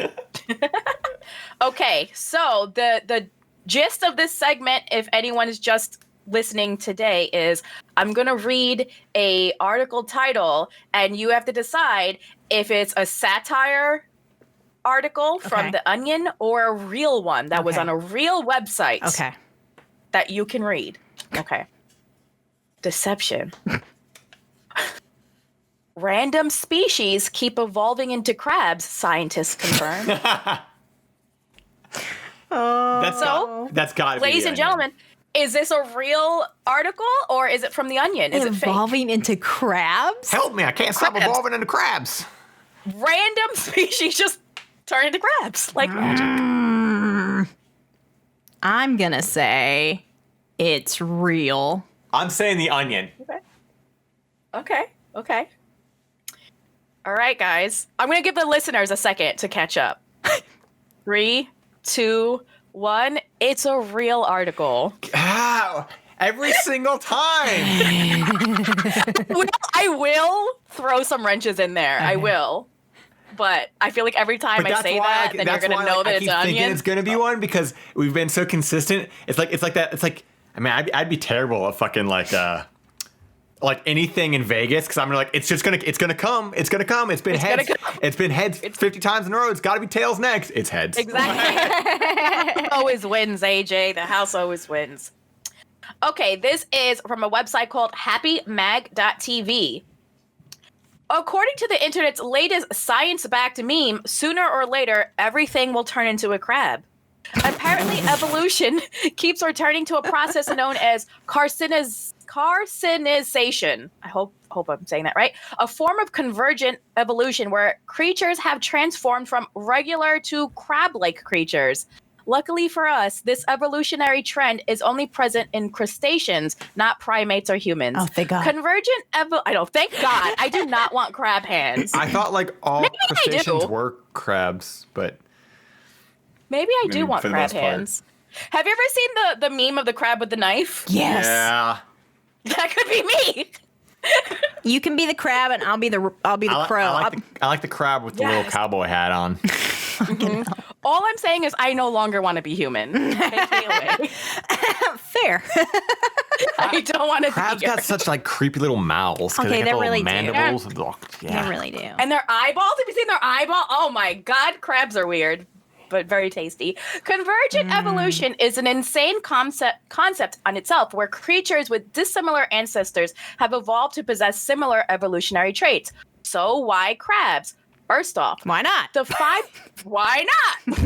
Okay, so the gist of this segment, if anyone is just listening today, is I'm going to read a article title, and you have to decide if it's a satire article from The Onion or a real one that was on a real website that you can read. Okay. Deception. Random species keep evolving into crabs, scientists confirm. That's got to be. Ladies The and Onion. gentlemen, is this a real article or is it from The Onion? Is it fake? Evolving into crabs? Help me! I can't stop Crabs. evolving into crabs. Random species just turn into crabs like magic. I'm gonna say it's real. I'm saying The Onion. Okay. All right, guys. I'm going to give the listeners a second to catch up. 3, 2, 1. It's a real article. Ow, every single time. Well, I will throw some wrenches in there. I will. but I feel like every time But I say that, then you're gonna know that it's an I keep thinking onion. it's gonna be one because we've been so consistent. It's like that. It's like, I mean, I'd be terrible at fucking like anything in Vegas because I'm like, it's gonna come. It's been heads. It's been heads 50 times in a row. It's got to be tails next. It's heads. Exactly. Always wins, AJ. The house always wins. Okay, this is from a website called happymag.tv. According to the internet's latest science-backed meme, sooner or later, everything will turn into a crab. Apparently, evolution keeps returning to a process known as carcinization. I hope I'm saying that right. A form of convergent evolution where creatures have transformed from regular to crab-like creatures. Luckily for us, this evolutionary trend is only present in crustaceans, not primates or humans. Oh, thank God. Convergent thank God. I do not want crab hands. I thought like all Maybe I crustaceans do. were crabs, but Maybe I do want for the crab most part. hands. Have you ever seen the meme of the crab with the knife? Yes. yeah. That could be me. You can be the crab and I'll be the crow. I like the crab with the little cowboy hat on. All I'm saying is I no longer want to be human. Take me away. Fair. I don't want to be Crabs here. got such like creepy little mouths. 'Cause Okay, they they have really little do. mandibles. Yeah. They really do. And their eyeballs? Have you seen their eyeball? Oh my God, crabs are weird, but very tasty. Convergent evolution is an insane concept on itself where creatures with dissimilar ancestors have evolved to possess similar evolutionary traits. So why crabs? First off, Why not? why not?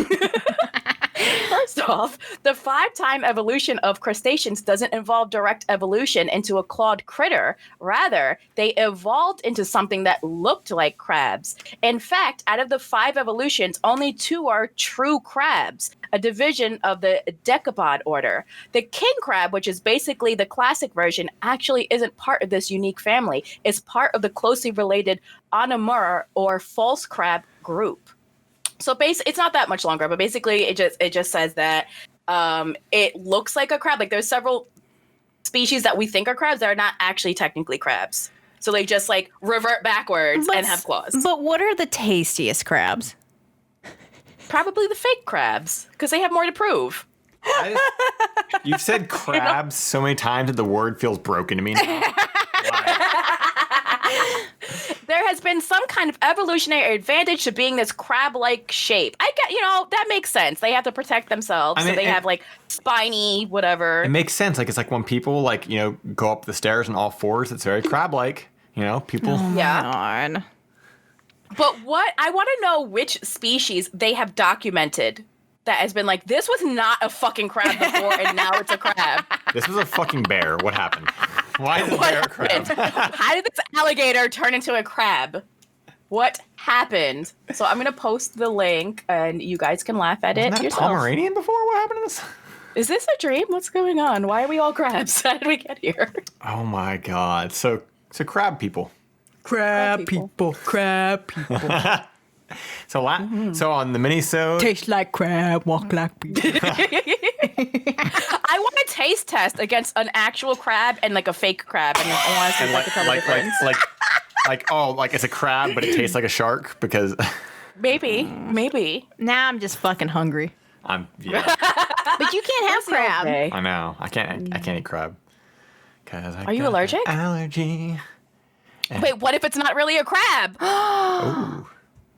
First off, the 5-time evolution of crustaceans doesn't involve direct evolution into a clawed critter. Rather, they evolved into something that looked like crabs. In fact, out of the 5 evolutions, only 2 are true crabs, a division of the decapod order. The king crab, which is basically the classic version, actually isn't part of this unique family. It's part of the closely related Anomura or false crab group. So it's not that much longer, but basically it just says that it looks like a crab. Like there's several species that we think are crabs that are not actually technically crabs. So they just like revert backwards and have claws. But what are the tastiest crabs? Probably the fake crabs because they have more to prove. You've said crabs so many times that the word feels broken to me now. There has been some kind of evolutionary advantage to being this crab-like shape. I get, that makes sense. They have to protect themselves, so they have like spiny whatever. It makes sense. Like it's like when people go up the stairs on all fours. It's very crab-like. People. Oh, Yeah. God. But what I want to know which species they have documented that has been like, this was not a fucking crab before, and now it's a crab. This was a fucking bear. What happened? Why is a bear a crab? How did this alligator turn into a crab? What happened? So I'm gonna post the link, and you guys can laugh at Wasn't it that yourself. Pomeranian before? What happened to this? Is this a dream? What's going on? Why are we all crabs? How did we get here? Oh my god. So crab people. Crab people. Crab people. So on the minisode, Taste like crab, walk like people. I want a taste test against an actual crab and like a fake crab, and I want to see what the color difference. like it's a crab, but it tastes like a shark because Maybe. Now I'm just fucking hungry. yeah. But you can't have crab. Okay. I know. I can't eat crab. Are you allergic? Allergy. Wait, what if it's not really a crab? Ooh.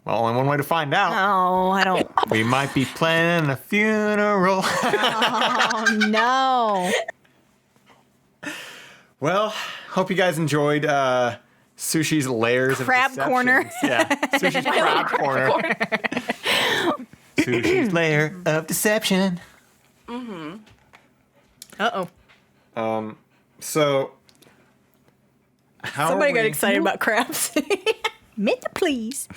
Well, only one way to find out. Oh, I don't. We might be planning a funeral. Oh, no. Well, hope you guys enjoyed Sushi's layers Crab of deception. corner. Yeah, Sushi's crab corner. Sushi's layer of deception. Uh-oh. So, how Somebody are got we- excited about crabs. Meant to please.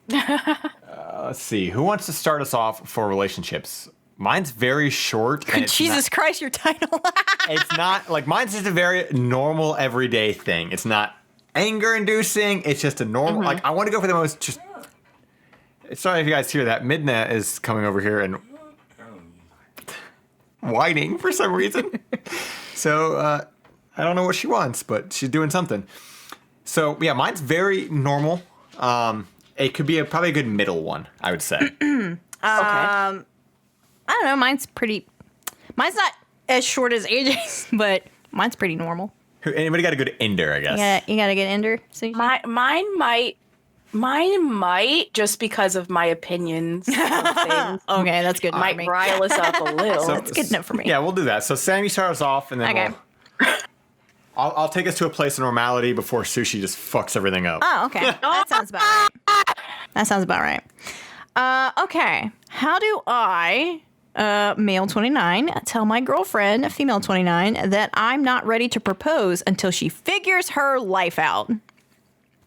Let's see. Who wants to start us off for relationships? Mine's very short. And it's Jesus Christ, your title. It's not like mine's just a very normal everyday thing. It's not anger inducing. It's just a normal. Like I want to go for the most just. Sorry if you guys hear that. Midna is coming over here and whining for some reason. So I don't know what she wants, but she's doing something. So yeah, mine's very normal. It could be probably a good middle one, I would say. Okay. I don't know. Mine's not as short as AJ's, but mine's pretty normal. Anybody got a good ender, I guess? Yeah, you got to get ender. So Mine might just because of my opinions of things. Okay, that's good. Might rile us up a little. So- That's good enough for me. Yeah, we'll do that. So Sam, you start us off, and then Okay. I'll take us to a place of normality before Sushi just fucks everything up. Oh, okay. That sounds about right. That sounds about right. Okay. How do I, male 29, tell my girlfriend, female 29, that I'm not ready to propose until she figures her life out?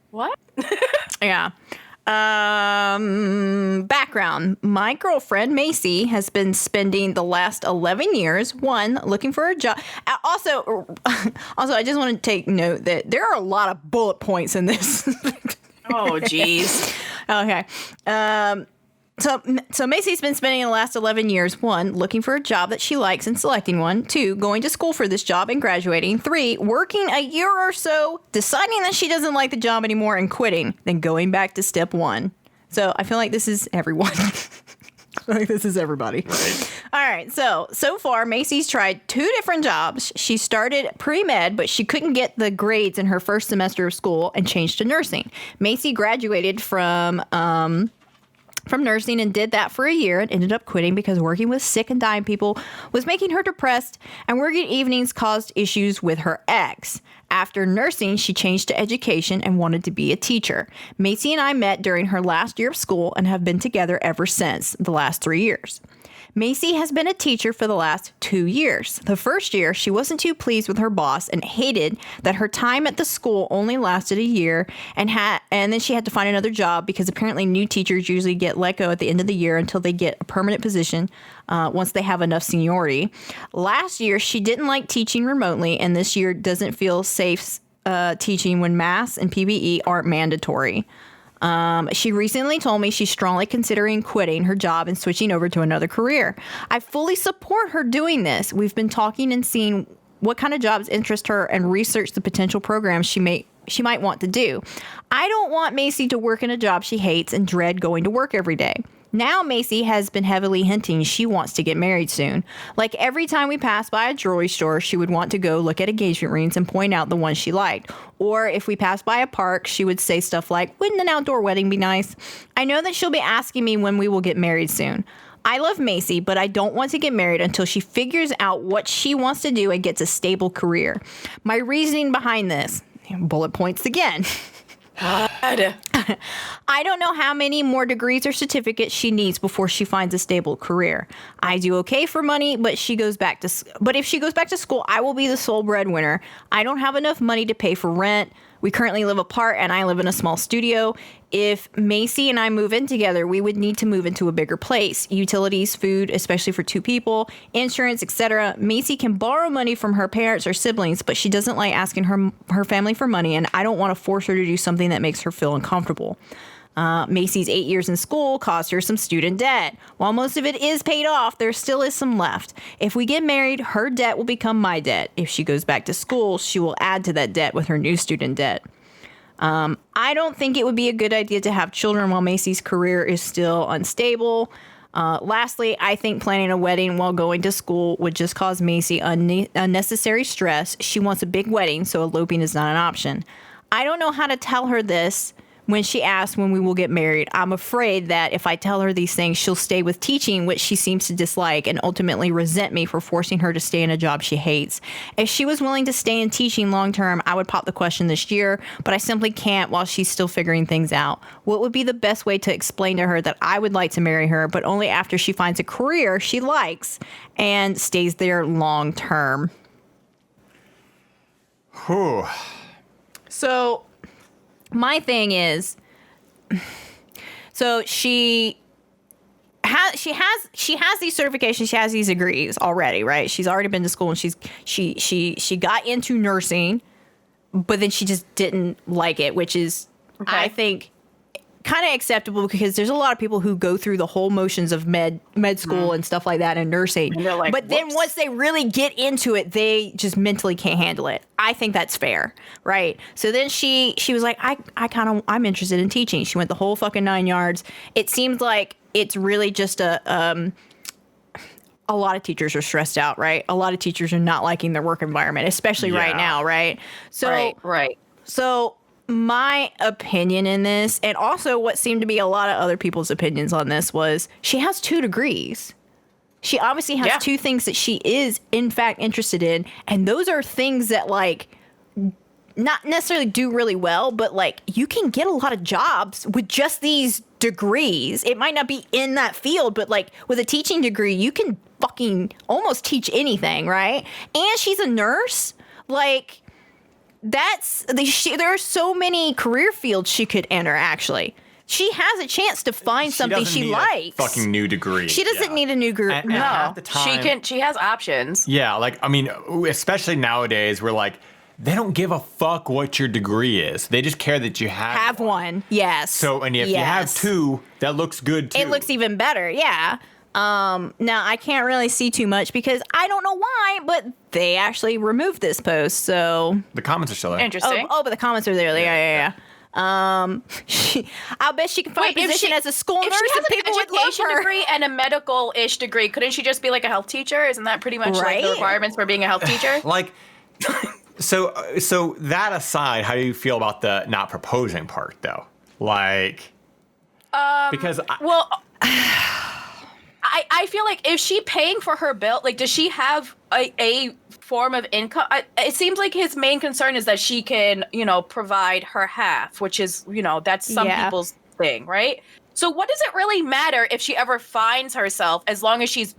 What? Yeah. Background. My girlfriend, Macy, has been spending the last 11 years, one, looking for a job. Also, I just want to take note that there are a lot of bullet points in this. Oh, jeez. Okay. So Macy's been spending the last 11 years, one, looking for a job that she likes and selecting one, two, going to school for this job and graduating, three, working a year or so, deciding that she doesn't like the job anymore and quitting, then going back to step one. So I feel like this is everyone. I feel like this is everybody. Right. All right. So far, Macy's tried 2 different jobs. She started pre-med, but she couldn't get the grades in her first semester of school and changed to nursing. Macy graduated from nursing and did that for a year and ended up quitting because working with sick and dying people was making her depressed, and working evenings caused issues with her ex. After nursing, she changed to education and wanted to be a teacher. Macy and I met during her last year of school and have been together ever since, the last 3 years. Macy has been a teacher for the last 2 years. The first year, she wasn't too pleased with her boss and hated that her time at the school only lasted a year, and then she had to find another job because apparently new teachers usually get let go at the end of the year until they get a permanent position once they have enough seniority. Last year, she didn't like teaching remotely, and this year doesn't feel safe teaching when masks and PPE aren't mandatory. She recently told me she's strongly considering quitting her job and switching over to another career. I fully support her doing this. We've been talking and seeing what kind of jobs interest her and research the potential programs she might want to do. I don't want Macy to work in a job she hates and dread going to work every day. Now Macy has been heavily hinting she wants to get married soon. Like every time we pass by a jewelry store, she would want to go look at engagement rings and point out the ones she liked. Or if we passed by a park, she would say stuff like, "Wouldn't an outdoor wedding be nice?" I know that she'll be asking me when we will get married soon. I love Macy, but I don't want to get married until she figures out what she wants to do and gets a stable career. My reasoning behind this, bullet points again. I don't know how many more degrees or certificates she needs before she finds a stable career. I do okay for money, but if she goes back to school, I will be the sole breadwinner. I don't have enough money to pay for rent. We currently live apart and I live in a small studio. If Macy and I move in together, we would need to move into a bigger place. Utilities, food, especially for 2 people, insurance, etc. Macy can borrow money from her parents or siblings, but she doesn't like asking her family for money, and I don't want to force her to do something that makes her feel uncomfortable. Macy's 8 years in school caused her some student debt. While most of it is paid off, there still is some left. If we get married, her debt will become my debt. If she goes back to school, she will add to that debt with her new student debt. I don't think it would be a good idea to have children while Macy's career is still unstable. Lastly, I think planning a wedding while going to school would just cause Macy unnecessary stress. She wants a big wedding, so eloping is not an option. I don't know how to tell her this when she asks when we will get married. I'm afraid that if I tell her these things, she'll stay with teaching, which she seems to dislike, and ultimately resent me for forcing her to stay in a job she hates. If she was willing to stay in teaching long term, I would pop the question this year, but I simply can't while she's still figuring things out. What would be the best way to explain to her that I would like to marry her, but only after she finds a career she likes and stays there long term? Whew. So my thing is, so she has these certifications, she has these degrees already, right? She's already been to school and she got into nursing, but then she just didn't like it, which is, okay, I think, kind of acceptable because there's a lot of people who go through the whole motions of med school and stuff like that and nursing. And they're like, but then whoops. once they really get into it, they just mentally can't handle it. I think that's fair, right? So then she was like, I'm interested in teaching. She went the whole fucking 9 yards. It seems like it's really just a lot of teachers are stressed out, right? A lot of teachers are not liking their work environment, especially right now, right? So, right. So my opinion in this, and also what seemed to be a lot of other people's opinions on this, was she has 2 degrees. She obviously has 2 things that she is, in fact, interested in. And those are things that, like, not necessarily do really well, but, like, you can get a lot of jobs with just these degrees. It might not be in that field, but, like, with a teaching degree, you can fucking almost teach anything, right? And she's a nurse. Like, there are so many career fields she could enter, actually. She has a chance to find something she likes. A fucking new degree. She doesn't need a new degree. And No. half the time, She has options. Yeah, like, I mean, especially nowadays, we're like, they don't give a fuck what your degree is. They just care that you have one. Yes. So, and if you have 2, that looks good too. It looks even better. Yeah. Now I can't really see too much because I don't know why, but they actually removed this post. So the comments are still there. Interesting. but the comments are there. Yeah. I'll bet she can find a position as a school nurse and people would love education her. degree and a medical-ish degree, couldn't she just be like a health teacher? Isn't that pretty much like the requirements for being a health teacher? Like, so that aside, how do you feel about the not proposing part, though? Like, because I feel like if she paying for her bill, like, does she have a form of income? It seems like his main concern is that she can, provide her half, which is, that's some people's thing, right? So what does it really matter if she ever finds herself as long as she's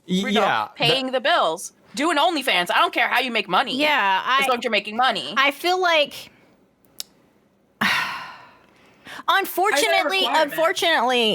paying the bills? Doing OnlyFans. I don't care how you make money. Yeah. As long as you're making money. I feel like... Unfortunately,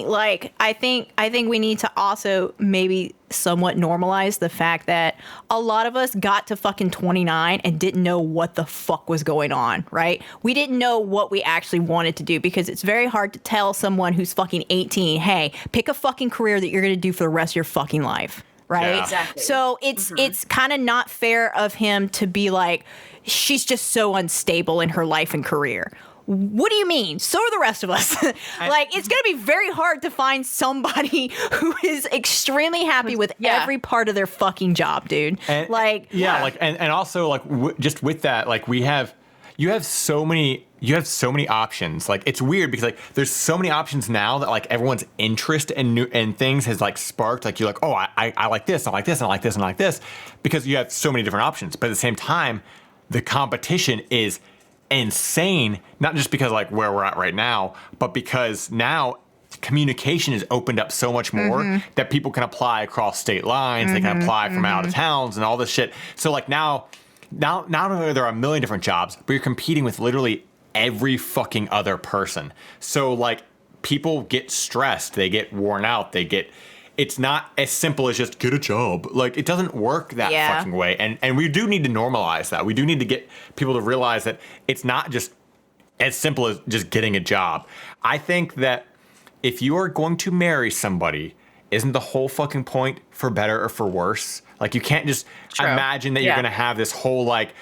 like I think we need to also maybe somewhat normalize the fact that a lot of us got to fucking 29 and didn't know what the fuck was going on, right? We didn't know what we actually wanted to do because it's very hard to tell someone who's fucking 18, hey, pick a fucking career that you're going to do for the rest of your fucking life. Right. Yeah. Exactly. So it's kind of not fair of him to be like, she's just so unstable in her life and career. What do you mean? So are the rest of us. Like, it's going to be very hard to find somebody who is extremely happy with every part of their fucking job, dude. And, and also, like, just with that, like, you have so many options. Like, it's weird because, like, there's so many options now that, like, everyone's interest in things has, like, sparked. Like, you're like, oh, I like this, I like this, I like this, and I like this, because you have so many different options. But at the same time, the competition is insane, not just because, like, where we're at right now, but because now communication is opened up so much more that people can apply across state lines. They can apply from out of towns and all this shit. So, like, now not only are there a million different jobs, but you're competing with literally every fucking other person. So, like, people get stressed, they get worn out, it's not as simple as just get a job. Like, it doesn't work that fucking way. And we do need to normalize that. We do need to get people to realize that it's not just as simple as just getting a job. I think that if you are going to marry somebody, isn't the whole fucking point for better or for worse? Like, you can't just imagine that you're going to have this whole, like,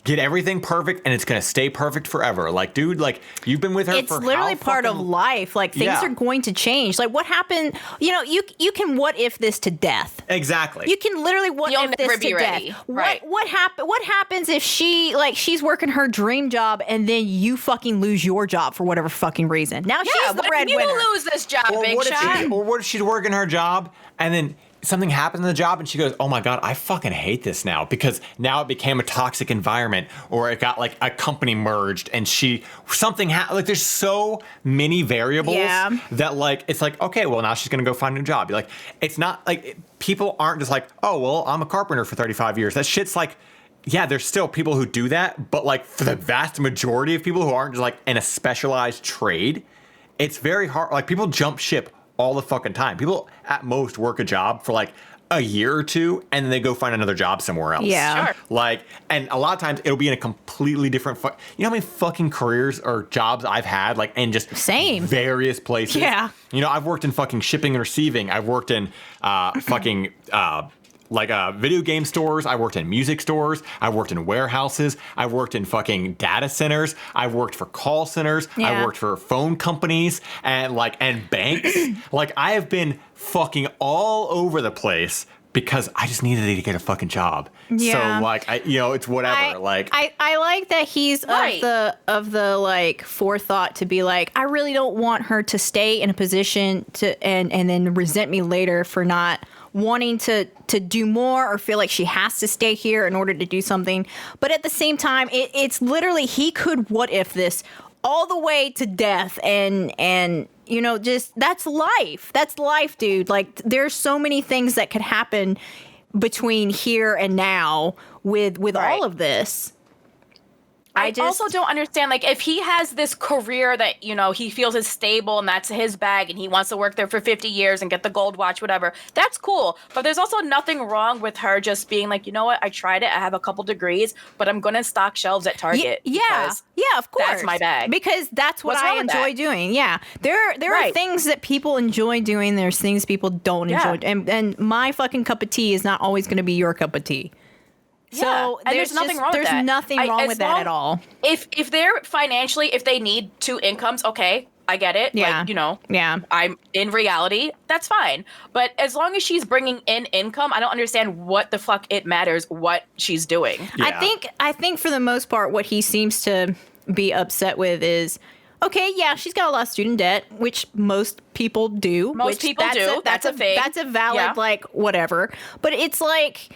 get everything perfect and it's going to stay perfect forever. Like, dude, like, you've been with her it's for literally part of life. Like, things are going to change. Like, what happened? You can what if this to death. Exactly. You can literally what You'll if never this be to ready. death. Right. What happens if she's working her dream job and then you fucking lose your job for whatever fucking reason? Now she's the breadwinner. You lose this job, big shot. Or what if she's working her job and then something happens in the job and she goes, oh my God, I fucking hate this now because now it became a toxic environment, or it got, like, a company merged and like, there's so many variables that, like, it's like, okay, well, now she's going to go find a new job. Like, it's not like people aren't just like, oh, well, I'm a carpenter for 35 years. That shit's like, yeah, there's still people who do that. But, like, for the vast majority of people who aren't just, like, in a specialized trade, it's very hard. Like, people jump ship all the fucking time. People at most work a job for, like, a year or two and then they go find another job somewhere else. Yeah. Sure. Like, and a lot of times it'll be in a completely different, you know how many fucking careers or jobs I've had, like, in just Same. various places? Yeah. You know, I've worked in fucking shipping and receiving. I've worked in video game stores. I worked in music stores. I worked in warehouses. I worked in fucking data centers. I worked for call centers. I Yeah. worked for phone companies and banks. Like, I have been fucking all over the place because I just needed to get a fucking job. Yeah. So like, it's whatever. I like that he's Right. of the like forethought to be like, I really don't want her to stay in a position to and then resent me later for not wanting to do more or feel like she has to stay here in order to do something. But at the same time, it's literally, he could what if this all the way to death and just that's life, dude. Like, there's so many things that could happen between here and now with Right. all of this. I also don't understand, like, if he has this career that, he feels is stable and that's his bag and he wants to work there for 50 years and get the gold watch, whatever, that's cool. But there's also nothing wrong with her just being like, you know what, I tried it, I have a couple degrees, but I'm going to stock shelves at Target. Yeah, of course. That's my bag. Because that's what What's I wrong with enjoy that? doing. Yeah. There are Right. things that people enjoy doing. There's things people don't Yeah. enjoy. And my fucking cup of tea is not always going to be your cup of tea. So and there's nothing wrong with there's that. nothing wrong with that at all. If they're financially, if they need two incomes, okay, I get it. Yeah. Like, Yeah. I'm in reality, that's fine. But as long as she's bringing in income, I don't understand what the fuck it matters what she's doing. Yeah. I think for the most part, what he seems to be upset with is, okay, yeah, she's got a lot of student debt, which most people do. Most people do. That's a thing. That's a valid, Yeah. like, whatever. But it's like,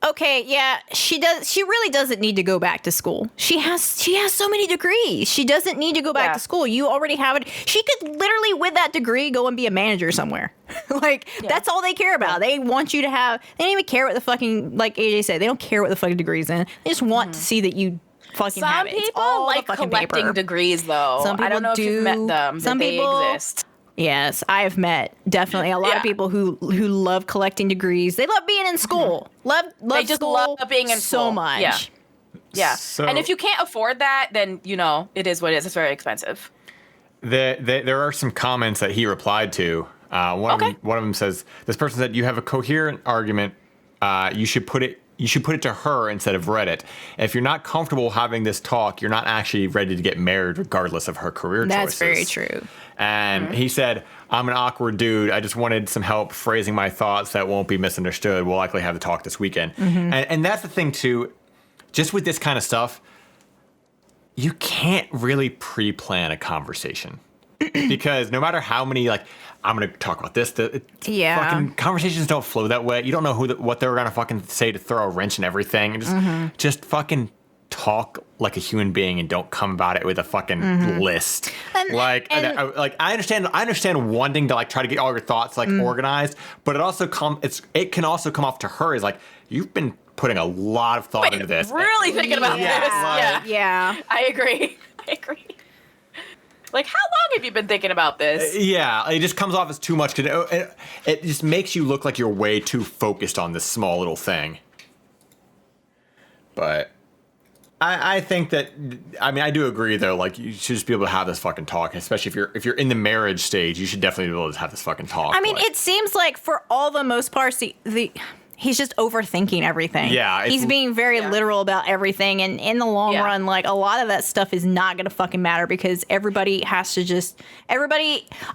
okay, yeah, she really doesn't need to go back to school. She has so many degrees. She doesn't need to go back Yeah. to school. You already have it. She could literally, with that degree, go and be a manager somewhere. Like, that's all they care about. They want you to have, they don't even care what the fucking, like AJ said, they don't care what the fucking degree's in. They just want to see that you fucking Some have it. It's people all the like fucking collecting paper. degrees, though. Some I don't people know if you've met do. them. Some that they people- exist. Yes, I have met definitely a lot Yeah. of people who love collecting degrees. They love being in school. Love They just school love being in so school. much. Yeah. Yeah. So- and if you can't afford that, then, it is what it is. It's very expensive. There are some comments that he replied to. One of them says, this person said, you have a coherent argument. You should put it to her instead of Reddit. If you're not comfortable having this talk, you're not actually ready to get married regardless of her career choices. That's very true. And he said, I'm an awkward dude. I just wanted some help phrasing my thoughts that won't be misunderstood. We'll likely have the talk this weekend. And that's the thing, too. Just with this kind of stuff, you can't really pre-plan a conversation. Because no matter how many, like, I'm going to talk about this, Yeah. fucking conversations don't flow that way. You don't know what they're going to fucking say to throw a wrench in everything. And just fucking talk like a human being and don't come about it with a fucking list. And I understand wanting to like try to get all your thoughts like organized, but it can also come off to her as like, you've been putting a lot of thought into this. Really thinking about this. Yeah. Yeah. I agree. Like, how long have you been thinking about this? Yeah, it just comes off as too much. It just makes you look like you're way too focused on this small little thing. But I think that, I do agree though. Like, you should just be able to have this fucking talk, especially if you're in the marriage stage. You should definitely be able to have this fucking talk. I mean, it seems like for all the most parts, he's just overthinking everything. Yeah, he's being very literal about everything, and in the long run, like, a lot of that stuff is not going to fucking matter because everybody has to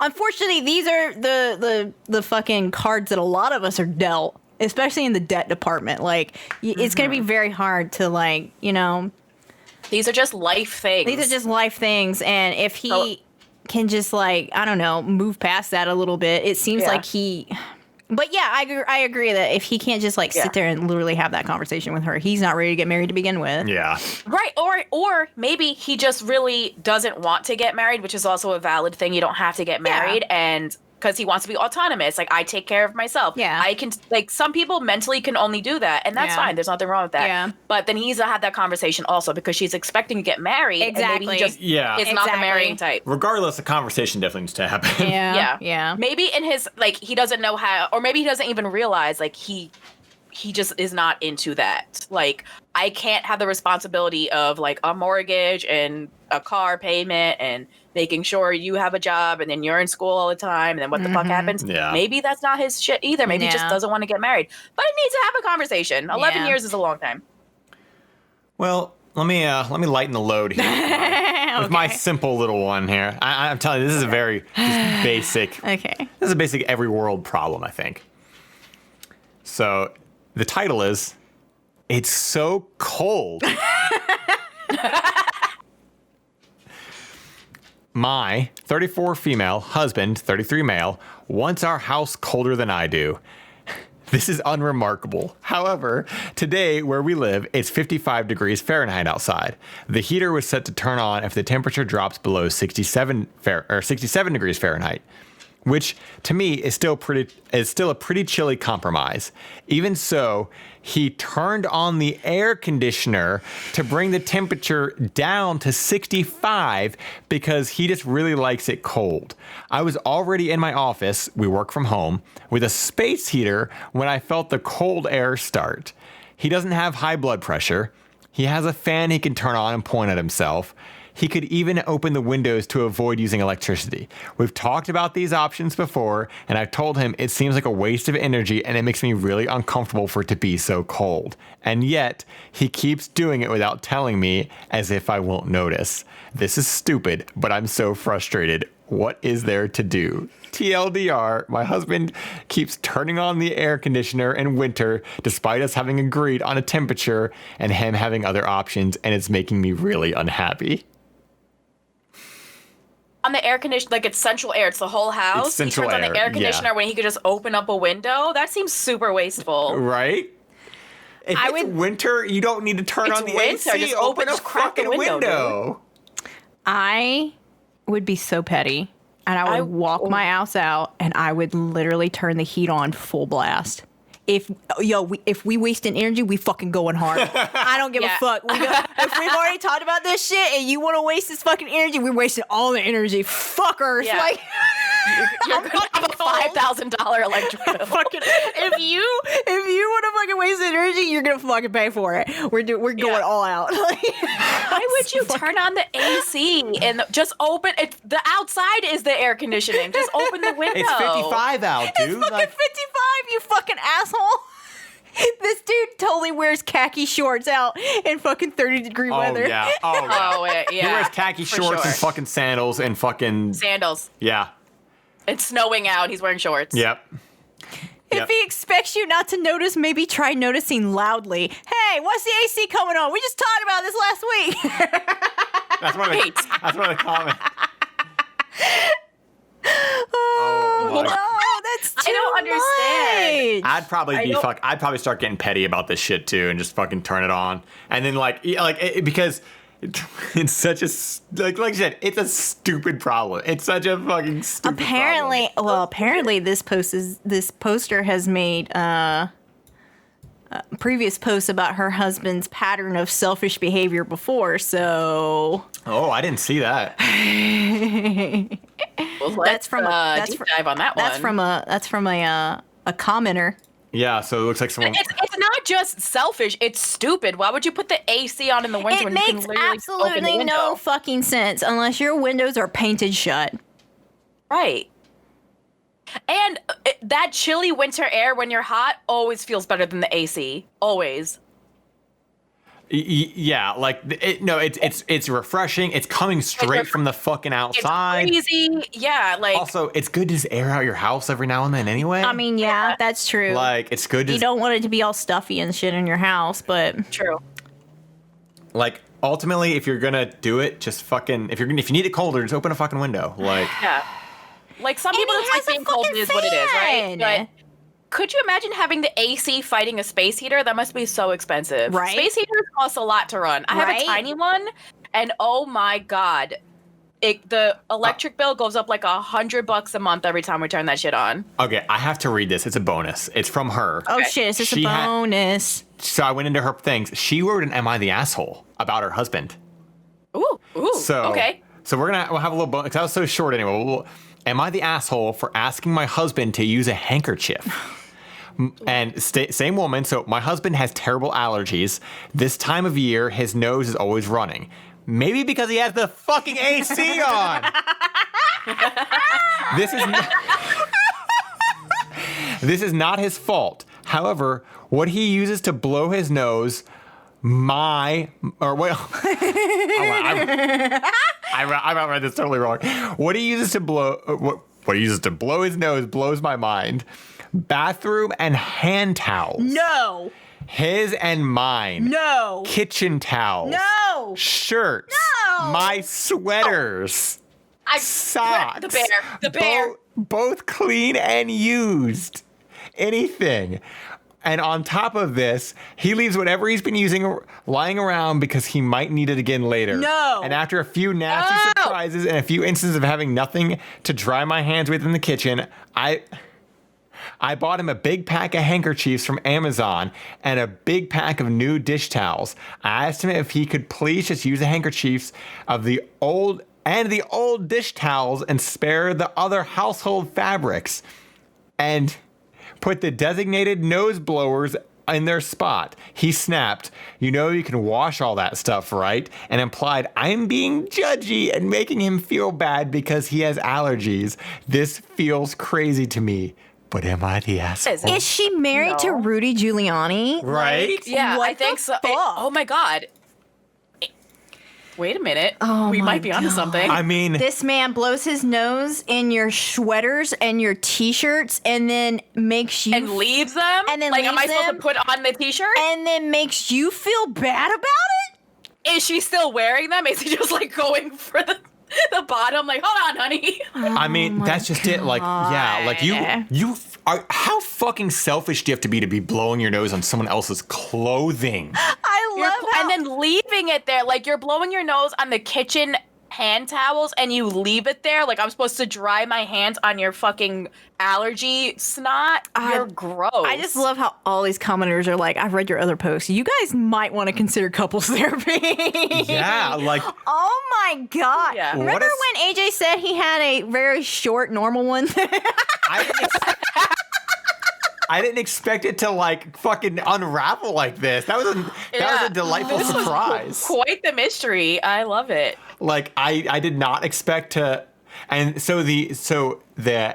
unfortunately, these are the fucking cards that a lot of us are dealt, especially in the debt department. Like, it's going to be very hard to, like, These are just life things. these are just life things, and if he can just, like, I don't know, move past that a little bit, it seems like he. But yeah, I agree that if he can't just like sit there and literally have that conversation with her, he's not ready to get married to begin with. Yeah. Right, or maybe he just really doesn't want to get married, which is also a valid thing. You don't have to get married, and because he wants to be autonomous. Like, I take care of myself. Yeah. I can, like, some people mentally can only do that, and that's fine. There's nothing wrong with that. Yeah. But then he needs to have that conversation also, because she's expecting to get married. Exactly. And maybe he just Yeah. is not the marrying type. Regardless, the conversation definitely needs to happen. Yeah. Maybe in his, like, he doesn't know how, or maybe he doesn't even realize, like, he just is not into that. Like, I can't have the responsibility of, like, a mortgage and a car payment and making sure you have a job and then you're in school all the time and then what the fuck happens? Yeah. Maybe that's not his shit either. Maybe he just doesn't want to get married. But he needs to have a conversation. 11 years is a long time. Well, let me lighten the load here with my simple little one here. I'm telling you, this is a very just basic. Okay. This is a basic every world problem, I think. So the title is "It's So Cold." My 34 female husband, 33 male, wants our house colder than I do. This is unremarkable. However, today where we live, it's 55 degrees Fahrenheit outside. The heater was set to turn on if the temperature drops below 67 degrees Fahrenheit, which to me is still a pretty chilly compromise. Even so, he turned on the air conditioner to bring the temperature down to 65 because he just really likes it cold. I was already in my office, we work from home, with a space heater when I felt the cold air start. He doesn't have high blood pressure. He has a fan he can turn on and point at himself. He could even open the windows to avoid using electricity. We've talked about these options before, and I've told him it seems like a waste of energy and it makes me really uncomfortable for it to be so cold. And yet, he keeps doing it without telling me as if I won't notice. This is stupid, but I'm so frustrated. What is there to do? TLDR, my husband keeps turning on the air conditioner in winter despite us having agreed on a temperature and him having other options, and it's making me really unhappy. On the air conditioner, like it's central air, it's the whole house. It's central he turns air, on the air conditioner when he could just open up a window. That seems super wasteful. Right? If it's winter, you don't need to turn on the winter, AC. just Open a just crack the fucking window. I would be so petty, and I would walk my ass out, and I would literally turn the heat on full blast. If we wasting energy, we fucking going hard. I don't give a fuck. If we've already talked about this shit and you want to waste this fucking energy, we're wasting all the energy. Fuckers. Yeah. Like, you're gonna have a $5,000 electric bill. fucking, if you want to fucking waste energy, you're gonna fucking pay for it. We're going all out. Why would you turn on the AC and just open it? The outside is the air conditioning. Just open the window. It's 55 out, dude. It's fucking 55, you fucking asshole. This dude totally wears khaki shorts out in fucking 30-degree weather. Yeah. Oh, yeah. Yeah. He wears khaki shorts and fucking sandals and fucking... Sandals. Yeah. It's snowing out. He's wearing shorts. Yep. If he expects you not to notice, maybe try noticing loudly. Hey, what's the AC coming on? We just talked about this last week. That's one of the comments. Oh, no, that's too I don't understand. much. I'd probably start getting petty about this shit too, and just fucking turn it on, and then because it's such a like you said, it's a stupid problem. It's such a fucking stupid problem. Apparently, this poster has made previous posts about her husband's pattern of selfish behavior before. So, I didn't see that. Well, that's from dive on that one. That's from a commenter. Yeah, so it looks like someone. It's not just selfish. It's stupid. Why would you put the AC on in the winter It when you can makes literally open the absolutely window? no fucking sense unless your windows are painted shut. Right. And that chilly winter air when you're hot always feels better than the AC. Always. Yeah, it's refreshing. It's coming straight from the fucking outside. It's crazy. Yeah, like Also, it's good to just air out your house every now and then anyway. I mean, yeah, that's true. Like, it's good to You don't want it to be all stuffy and shit in your house, but true. like ultimately, if you're gonna do it, just fucking if you need it colder, just open a fucking window. Like, Yeah. Like some people, he it's like has a being cold fucking is what it is, right? fan. But could you imagine having the AC fighting a space heater? That must be so expensive. Right. Space heaters cost a lot to run. I have Right. a tiny one, and oh my god, the electric bill goes up like $100 a month every time we turn that shit on. Okay, I have to read this. It's a bonus. It's from her. Oh shit, it's just a bonus. So I went into her things. She wrote an "Am I the asshole?" about her husband. Ooh, okay. So we'll have a little bonus. That was so short anyway. Am I the asshole for asking my husband to use a handkerchief? And same woman. So my husband has terrible allergies. This time of year, his nose is always running. Maybe because he has the fucking AC on. This is not his fault. However, what he uses to blow his nose, I read this totally wrong. What he uses to blow, what he uses to blow his nose blows my mind. Bathroom and hand towels. No. His and mine. No. Kitchen towels. No. Shirts. No. My sweaters. Socks. The bear. Both clean and used. Anything. And on top of this, he leaves whatever he's been using lying around because he might need it again later. No. And after a few nasty surprises and a few instances of having nothing to dry my hands with in the kitchen, I bought him a big pack of handkerchiefs from Amazon and a big pack of new dish towels. I asked him if he could please just use the handkerchiefs of the old dish towels and spare the other household fabrics and put the designated nose blowers in their spot. He snapped, "You know you can wash all that stuff, right?" and implied I'm being judgy and making him feel bad because he has allergies. This feels crazy to me. But am I the asshole? Is she married to Rudy Giuliani? Right? Like, Yeah, what I think so. fuck? Oh my god. Wait a minute. We might be onto something. I mean, This man blows his nose in your sweaters and your t-shirts and then makes you... And leaves them? And then like, am I leaves supposed them? to put on the t-shirt? And then makes you feel bad about it? Is she still wearing them? Is he just like going for the bottom? Like, hold on, honey. I mean, that's just it. Like, yeah, like you are. How fucking selfish do you have to be blowing your nose on someone else's clothing? I love how... And then leaving it there. Like, you're blowing your nose on the kitchen hand towels and you leave it there. Like, I'm supposed to dry my hands on your fucking allergy snot. You're gross. I just love how all these commenters are like, I've read your other posts. You guys might want to consider couples therapy. Yeah, like. Oh my God. Yeah. Remember when AJ said he had a very short, normal one? I didn't expect it to like fucking unravel like this. That was a delightful surprise. Quite the mystery. I love it. Like I did not expect to, and so the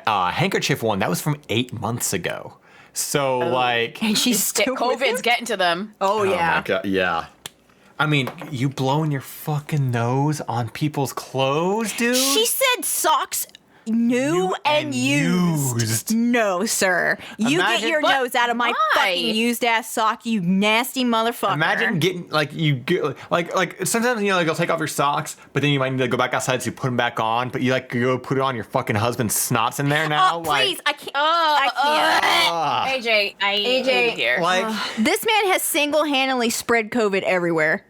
handkerchief one that was from 8 months ago. So like, and she's still with him? COVID's getting to them. Oh yeah. my God, yeah. I mean, you blowing your fucking nose on people's clothes, dude? She said socks new and used. No, sir. You get your nose out of my fucking used ass sock, you nasty motherfucker. Imagine getting like you get like sometimes like you'll take off your socks, but then you might need to go back outside so you put them back on, but you like go put it on your fucking husband's snots in there now. Oh, please, I can't. I can't. AJ, I hate it here. Like This man has single-handedly spread COVID everywhere.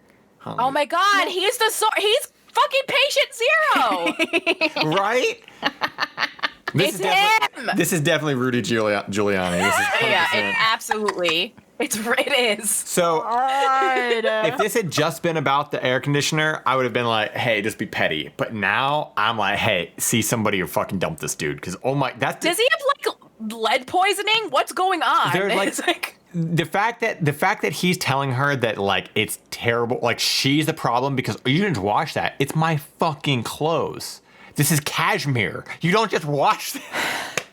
Oh my God, he's fucking patient zero. right? This is definitely Rudy Giuliani. This is 100%. Yeah, absolutely. It is. So if this had just been about the air conditioner, I would have been like, hey, just be petty. But now I'm like, hey, see somebody or fucking dump this dude. Because does he have like lead poisoning? What's going on? There's like the fact that he's telling her that like it's terrible, like she's the problem because you didn't wash that. It's my fucking clothes. This is cashmere. You don't just wash that.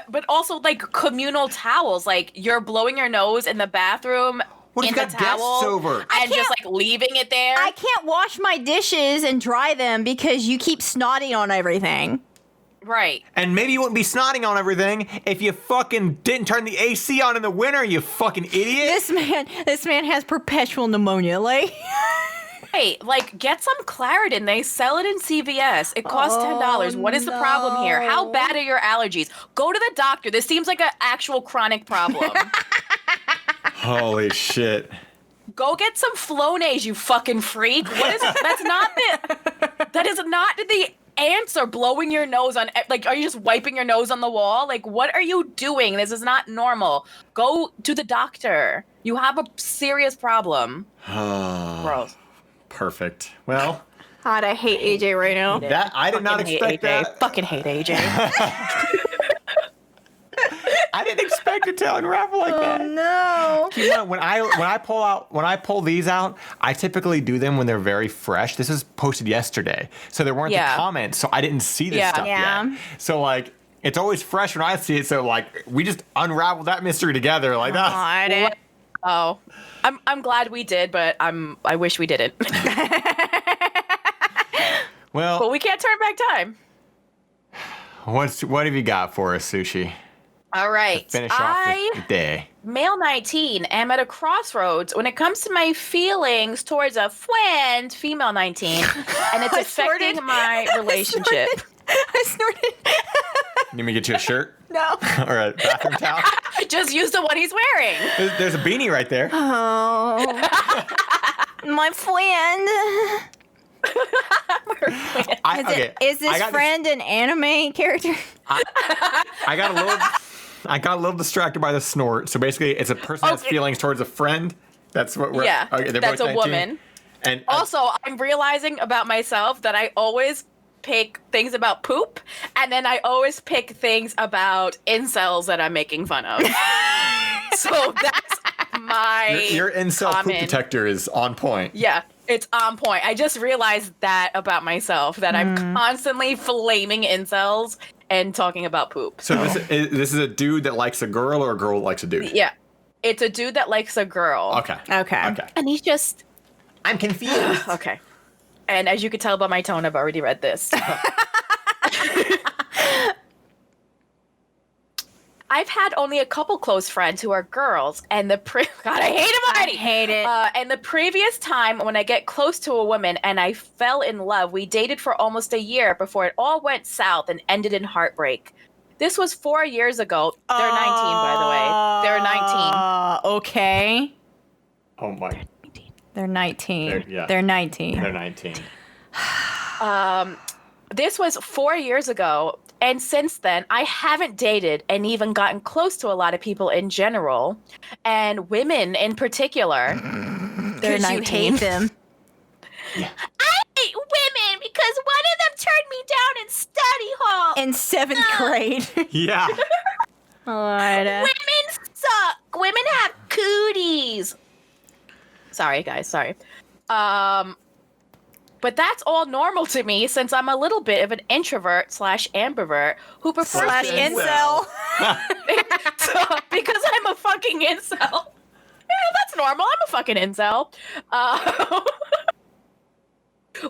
But also like communal towels. Like you're blowing your nose in the bathroom. What if you got guests over? And just like leaving it there. I can't wash my dishes and dry them because you keep snotting on everything. Right. And maybe you wouldn't be snotting on everything if you fucking didn't turn the AC on in the winter, you fucking idiot. This man has perpetual pneumonia. Like, hey, like get some Claritin. They sell it in CVS. It costs $10. What is the problem here? How bad are your allergies? Go to the doctor. This seems like an actual chronic problem. Holy shit. Go get some Flonase, you fucking freak. What is that is not the answer. Blowing your nose on, like, are you just wiping your nose on the wall? Like, what are you doing? This is not normal. Go to the doctor. You have a serious problem. Gross. Perfect. Well, God, I hate AJ right now. that I did not expect that. Fucking hate AJ. I didn't expect it to unravel like that. No. You know, when I pull these out, I typically do them when they're very fresh. This was posted yesterday, so there weren't the comments, so I didn't see this stuff yet. So like, it's always fresh when I see it. So like, we just unraveled that mystery together like that. I didn't. Oh, I'm glad we did, but I wish we didn't. Well, but we can't turn back time. What have you got for us, Sushi? All right. To finish off the day. Male 19, am at a crossroads when it comes to my feelings towards a friend, female 19, and it's affecting my relationship. I snorted. Need me to get you a shirt? No. Or a bathroom towel? Just use the one he's wearing. There's a beanie right there. Oh. My friend. Is this friend an anime character? I got a little distracted by the snort. So basically, it's a person that has feelings towards a friend. That's what we're. Yeah, okay, that's a 19. woman. And also, I'm realizing about myself that I always pick things about poop, and then I always pick things about incels that I'm making fun of. So that's my your incel poop detector is on point. Yeah, it's on point. I just realized that about myself, that I'm constantly flaming incels and talking about poop. So this is a dude that likes a girl or a girl that likes a dude? Yeah, it's a dude that likes a girl. Okay. And he's just... I'm confused. Okay. And as you can tell by my tone, I've already read this. I've had only a couple close friends who are girls, and God, I hate him already. I hate it. And the previous time when I get close to a woman and I fell in love, we dated for almost a year before it all went south and ended in heartbreak. This was 4 years ago. They're 19, by the way. They're 19. Okay. Oh my. They're 19. Yeah. They're 19. They're 19. This was 4 years ago. And since then, I haven't dated and even gotten close to a lot of people in general, and women in particular. They're 19. Hate them. Yeah. I hate women because one of them turned me down in study hall. In 7th grade. Yeah. Women suck. Women have cooties. Sorry, guys. Sorry. But that's all normal to me since I'm a little bit of an introvert / ambivert who prefers incel. Because I'm a fucking incel. Yeah, that's normal. I'm a fucking incel.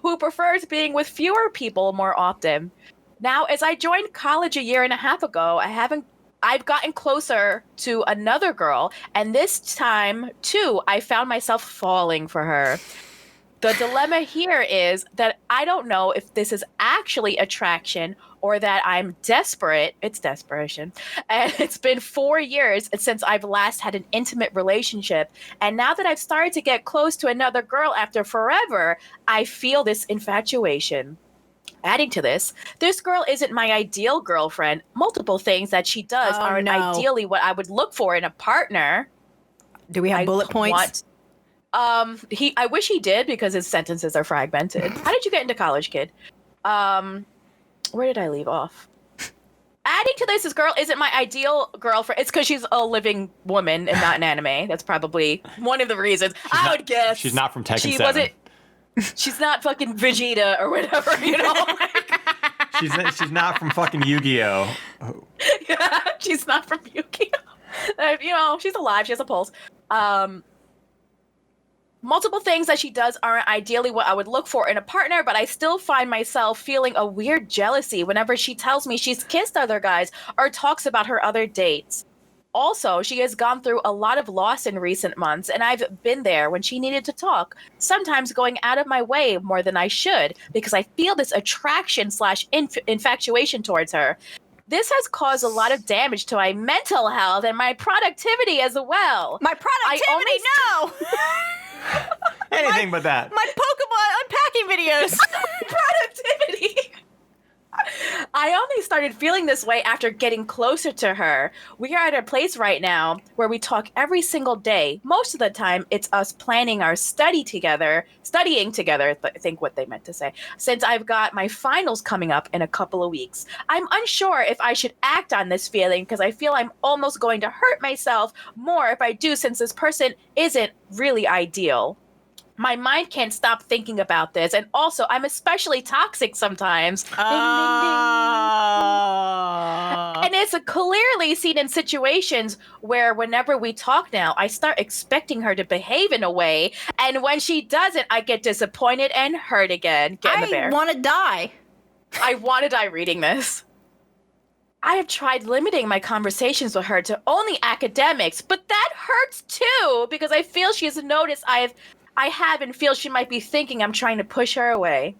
Who prefers being with fewer people more often. Now, as I joined college a year and a half ago, I've gotten closer to another girl, and this time, too, I found myself falling for her. The dilemma here is that I don't know if this is actually attraction or that I'm desperate. It's desperation. And it's been 4 years since I've last had an intimate relationship. And now that I've started to get close to another girl after forever, I feel this infatuation. Adding to this girl isn't my ideal girlfriend. Multiple things that she does aren't ideally what I would look for in a partner. Do we have bullet points? I wish he did because his sentences are fragmented. How did you get into college, kid? Where did I leave off? Adding to this girl isn't my ideal girlfriend. It's because she's a living woman and not an anime. That's probably one of the reasons. I would guess. She's not from Tekken 7. She's not fucking Vegeta or whatever, you know? She's not from fucking Yu-Gi-Oh! Yeah, she's not from Yu-Gi-Oh! You know, she's alive. She has a pulse. Multiple things that she does aren't ideally what I would look for in a partner, but I still find myself feeling a weird jealousy whenever she tells me she's kissed other guys or talks about her other dates. Also, she has gone through a lot of loss in recent months, and I've been there when she needed to talk, sometimes going out of my way more than I should, because I feel this attraction / infatuation towards her. This has caused a lot of damage to my mental health and my productivity as well. My productivity, no! Anything but that. My Pokemon unpacking videos. Productivity. I only started feeling this way after getting closer to her. We are at a place right now where we talk every single day. Most of the time, it's us planning our studying together, I think what they meant to say, since I've got my finals coming up in a couple of weeks. I'm unsure if I should act on this feeling because I feel I'm almost going to hurt myself more if I do, since this person isn't really ideal. My mind can't stop thinking about this. And also, I'm especially toxic sometimes. Ding, ding, ding. And it's clearly seen in situations where whenever we talk now, I start expecting her to behave in a way. And when she doesn't, I get disappointed and hurt again. Get in the bear. I want to die. I want to die reading this. I have tried limiting my conversations with her to only academics, but that hurts too because I feel she has noticed I have and feel she might be thinking I'm trying to push her away.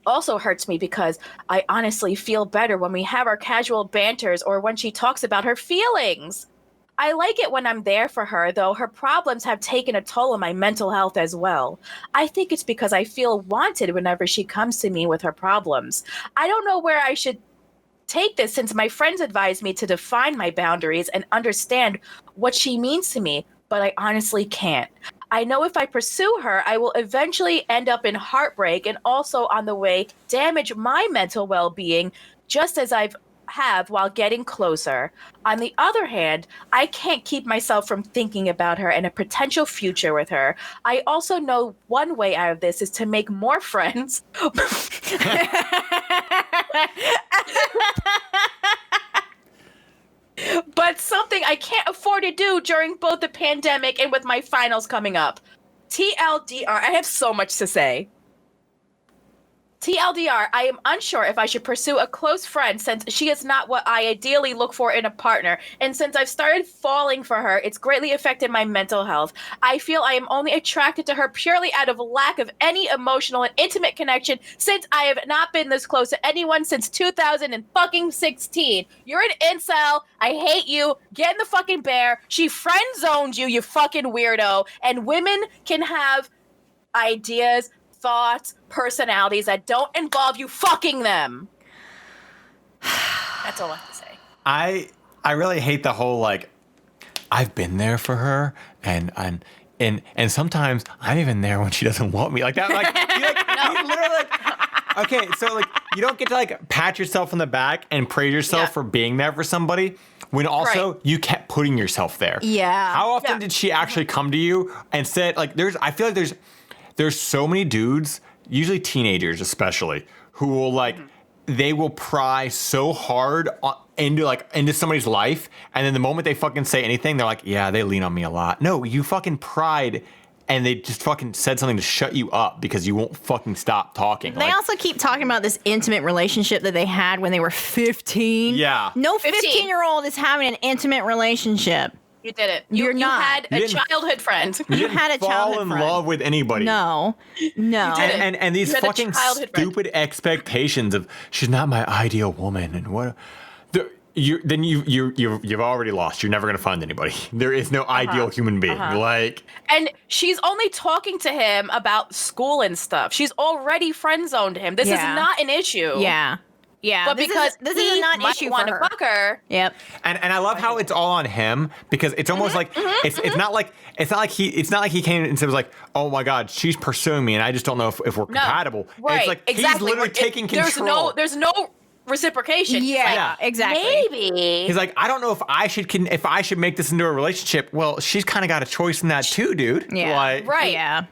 Also hurts me because I honestly feel better when we have our casual banters or when she talks about her feelings. I like it when I'm there for her, though her problems have taken a toll on my mental health as well. I think it's because I feel wanted whenever she comes to me with her problems. I don't know where I should take this since my friends advised me to define my boundaries and understand what she means to me, but I honestly can't. I know if I pursue her, I will eventually end up in heartbreak and also on the way damage my mental well-being just as I have while getting closer. On the other hand, I can't keep myself from thinking about her and a potential future with her. I also know one way out of this is to make more friends. But something I can't afford to do during both the pandemic and with my finals coming up. TLDR, I have so much to say. TLDR, I am unsure if I should pursue a close friend since she is not what I ideally look for in a partner. And since I've started falling for her, it's greatly affected my mental health. I feel I am only attracted to her purely out of lack of any emotional and intimate connection since I have not been this close to anyone since 2016. You're an incel. I hate you. Get in the fucking bear. She friend zoned you, you fucking weirdo. And women can have ideas, thoughts, personalities that don't involve you fucking them. That's all I have to say. I really hate the whole like I've been there for her and sometimes I'm even there when she doesn't want me. Like that, like you literally like, okay, so like you don't get to like pat yourself on the back and praise yourself for being there for somebody when also you kept putting yourself there. Yeah. How often did she actually come to you and said like I feel like there's so many dudes, usually teenagers especially, who will like they will pry so hard into somebody's life, and then the moment they fucking say anything, they're like, yeah, they lean on me a lot. No, you fucking pried, and they just fucking said something to shut you up because you won't fucking stop talking. They also keep talking about this intimate relationship that they had when they were 15. Yeah. No 15-year-old is having an intimate relationship. You did it. You're not. Had a childhood friend. You had a childhood fall in friend. love with anybody. No. And these You had a fucking childhood friend. stupid expectations of she's not my ideal woman and what. You've already lost. You're never gonna find anybody. There is no ideal human being. Like, and she's only talking to him about school and stuff. She's already friend zoned him. This is not an issue. Yeah. Yeah. But because this is not an issue want for to her. fuck her. Yep. and I love how it's all on him because it's almost like it's not like he came and said was like, oh my god, she's pursuing me and I just don't know if we're compatible. Right. It's like exactly. he's literally taking control. There's no reciprocation. Yeah, exactly. Maybe. He's like, I don't know if I should make this into a relationship. Well, she's kind of got a choice in that too, dude. Yeah. Like, Right. Yeah.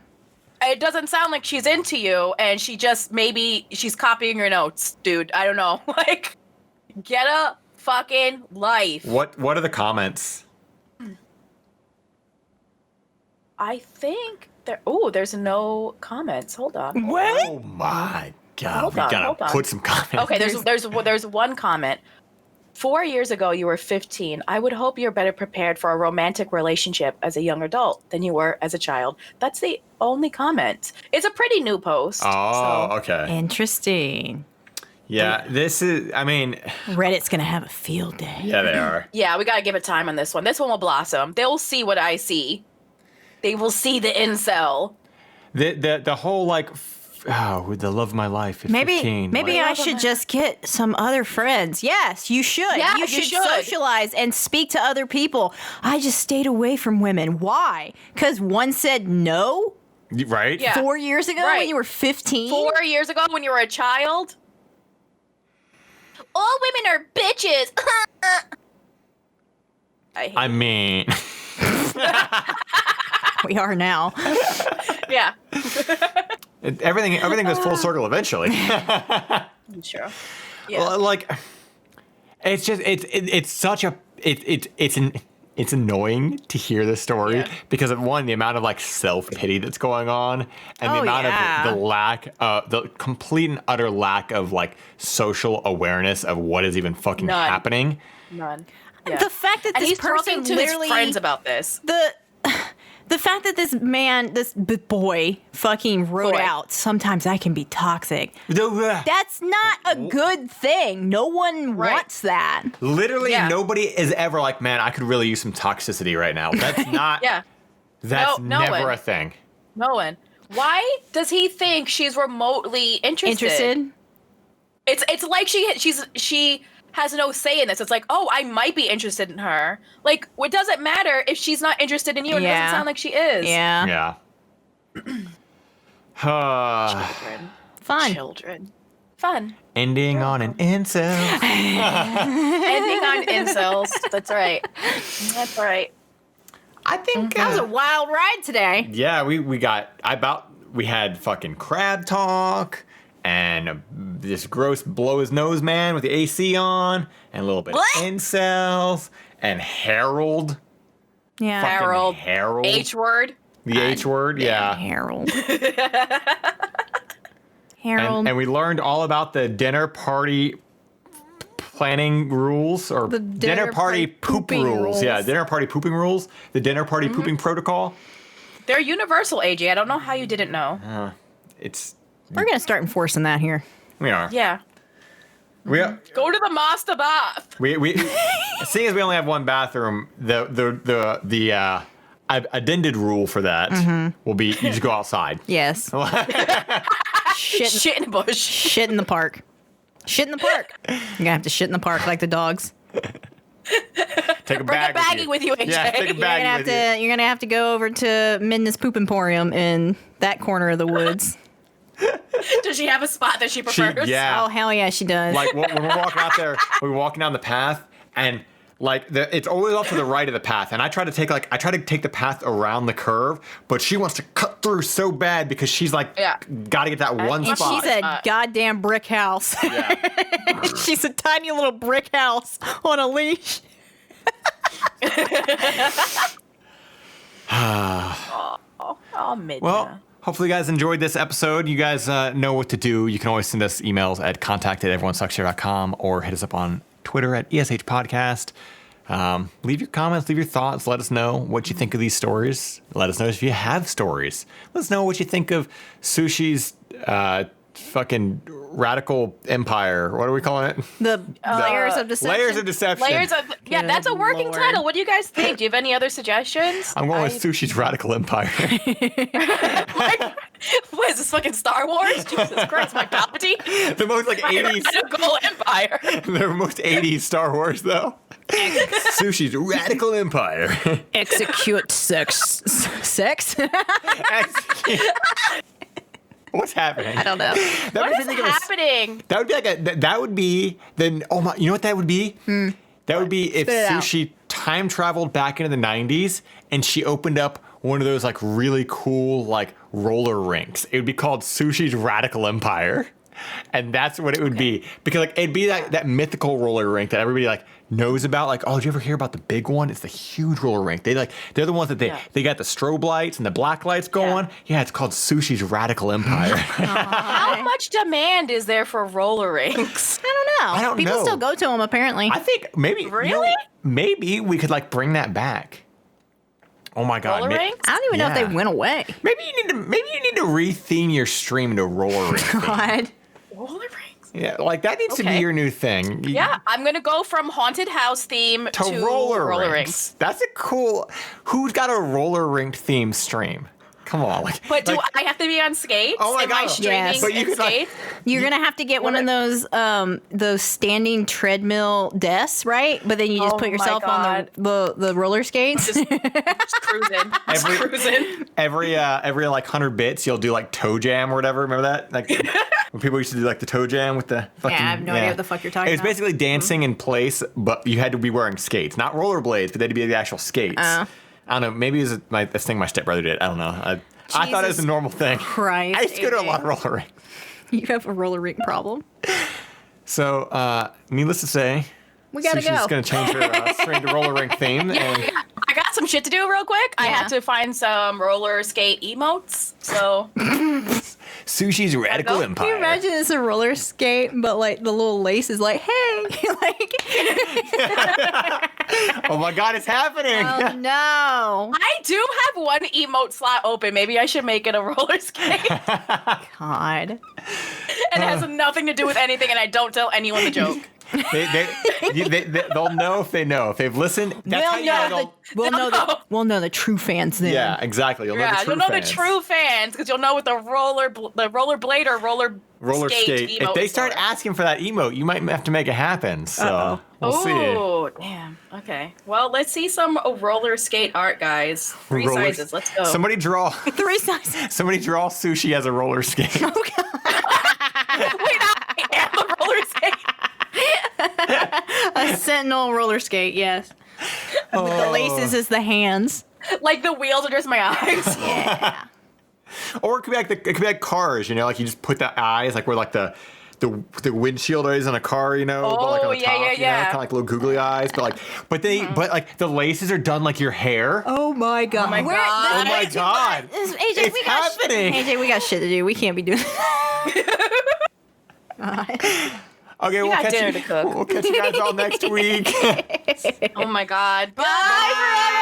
It doesn't sound like she's into you, and maybe she's copying your notes, dude. I don't know. Like, get a fucking life. What are the comments? I think there's no comments. Hold on. What? Oh my god, Hold we on, gotta hold on. put some comments. Okay, there's one comment. 4 years ago, you were 15. I would hope you're better prepared for a romantic relationship as a young adult than you were as a child. That's the only comment. It's a pretty new post. Oh, okay. Interesting. Yeah, this is, I mean, Reddit's gonna have a field day. yeah, they are. Yeah, we gotta give it time on this one. This one will blossom. They'll see what I see. They will see the incel. The whole like, the love of my life is 15. Maybe I should just get some other friends. Yes, you should. Yeah, you should socialize and speak to other people. I just stayed away from women. Why? Because one said no? Right? Yeah. 4 years ago when you were 15? 4 years ago when you were a child? All women are bitches. I mean... We are now. Yeah. Everything goes full circle eventually. Sure. Yeah. Well, like, it's just it's annoying to hear this story because of one, the amount of like self-pity that's going on, and the amount of the complete and utter lack of like social awareness of what is even fucking happening. None. Yeah. The fact that he's person talking to his friends about this. The fact that this boy fucking wrote out, sometimes I can be toxic. That's not a good thing. No one wants that. Literally, nobody is ever like, man, I could really use some toxicity right now. That's not. That's never a thing. No one. Why does he think she's remotely interested? It's like she has no say in this. It's like, oh, I might be interested in her. Like, it doesn't matter if she's not interested in you, and it doesn't sound like she is. Yeah. Children. Fun. Children. Fun. Ending on an incel. Ending on incels. That's right. That's right. I think that was a wild ride today. Yeah, we had fucking crab talk. And this gross blow his nose man with the AC on, and a little bit of incels, and Harold. Yeah, Harold. H word. The H word, yeah. Harold. Harold. And we learned all about the dinner party planning rules, or the dinner party poop rules. Yeah, dinner party pooping rules. The dinner party pooping protocol. They're universal, AJ. I don't know how you didn't know. We're going to start enforcing that here. We are. Yeah. We are. Go to the master bath. We seeing as we only have one bathroom, the addended rule for that will be you just go outside. Yes. Shit in the bush. Shit in the park. Shit in the park. You're going to have to shit in the park like the dogs. Take a Bring a baggie with you, AJ. Yeah, take a baggie with you. You're going to have to go over to Minna's Poop Emporium in that corner of the woods. Does she have a spot that she prefers? Oh, hell yeah, she does. Like when we're walking out there, we're walking down the path, and like it's always off to the right of the path, and I try to take the path around the curve, but she wants to cut through so bad because she's like, got to get that one and spot. She's a goddamn brick house. Yeah. She's a tiny little brick house on a leash. Midna. Well, hopefully you guys enjoyed this episode. You guys know what to do. You can always send us emails at contact@everyonesuckshere.com or hit us up on Twitter at ESH Podcast. Leave your comments, leave your thoughts. Let us know what you think of these stories. Let us know if you have stories. Let us know what you think of Sushie's fucking radical empire. What are we calling it? The layers of deception. Layers of deception. That's a working title. What do you guys think? Do you have any other suggestions? I'm going with Sushi's radical empire. What is this, fucking Star Wars? Jesus Christ, my Palpatine? The most like 80s radical empire. The most 80s Star Wars though. Sushi's radical empire. Execute sex. What's happening? I don't know. What is happening? That would be like that would be then. Oh my! You know what that would be? That would be if Sushi time traveled back into the 90s and she opened up one of those like really cool like roller rinks. It would be called Sushi's Radical Empire. And that's what it would be. Because like it'd be that mythical roller rink that everybody like knows about. Like, oh, did you ever hear about the big one? It's the huge roller rink. They're the ones that they got the strobe lights and the black lights going. Yeah, it's called Sushi's Radical Empire. How much demand is there for roller rinks? I don't know. People still go to them apparently. I think maybe maybe we could like bring that back. Oh my god! Roller rinks? I don't even know if they went away. Maybe you need to retheme your stream to roller rink. God. Roller rinks? Yeah, like that needs to be Okay. your new thing. Yeah, I'm gonna go from haunted house theme To to roller rinks. rinks. That's a cool. Who's got a roller rink theme stream? Come on, like. But do like, I have to be on skates? Oh my Am God. I streaming Yes. But you and could, like- skates? You're gonna have to get one of those standing treadmill desks, right? But then you just Oh put my yourself on God. the roller skates. Just cruising. Just Every- cruising. every like 100 bits, you'll do like toe jam or whatever. Remember that? Like when people used to do like the toe jam with the fucking. I have no idea what the fuck you're talking It was about. basically dancing in place, but you had to be wearing skates, not rollerblades, but they had to be the actual skates. I don't know. Maybe it was this thing my stepbrother did. I don't know. I thought it was a Jesus normal thing. Christ, I used to go to a AJ. lot of roller rinks. You have a roller rink problem. So, needless to say, We gotta Sushi's go. going to change her stream to roller rink theme. And I got some shit to do real quick. I Yeah. have to find some roller skate emotes. So Sushi's Radical go. Empire. Can you imagine it's a roller skate, but like the little lace is like, hey, like, Oh my God, it's happening. oh no, I do have one emote slot open. Maybe I should make it a roller skate. God. It has nothing to do with anything, and I don't tell anyone the joke. They'll know if they know. If they've listened, that's how you know We'll know the true fans then. Yeah, exactly. You'll know Yeah, the true you'll know fans. the true fans because you'll know what the rollerblade or roller skate. If emote they is start for. asking for that emote, you might have to make it happen. So we'll see. Oh, damn. Okay. Well, let's see some roller skate art, guys. Three Roller- sizes. Let's go. Somebody draw. 3 sizes. Somebody draw Sushi as a roller skate. Wait, I am a roller skate. A sentinel roller skate, yes. With the laces as the hands. Like the wheels are just my eyes. Yeah. Or it could be like cars. You know, like you just put the eyes like where like the windshield is on a car. You know, but like on the yeah, top, yeah, you know, yeah. kind of like little googly eyes. But like the laces are done like your hair. Oh my God. Oh my God. Oh my God. AJ, It's we got happening. AJ, we got shit to do. We can't be doing Okay, we'll got catch dinner you. to cook. We'll catch you guys all next week. Oh my God. Bye. Bye forever.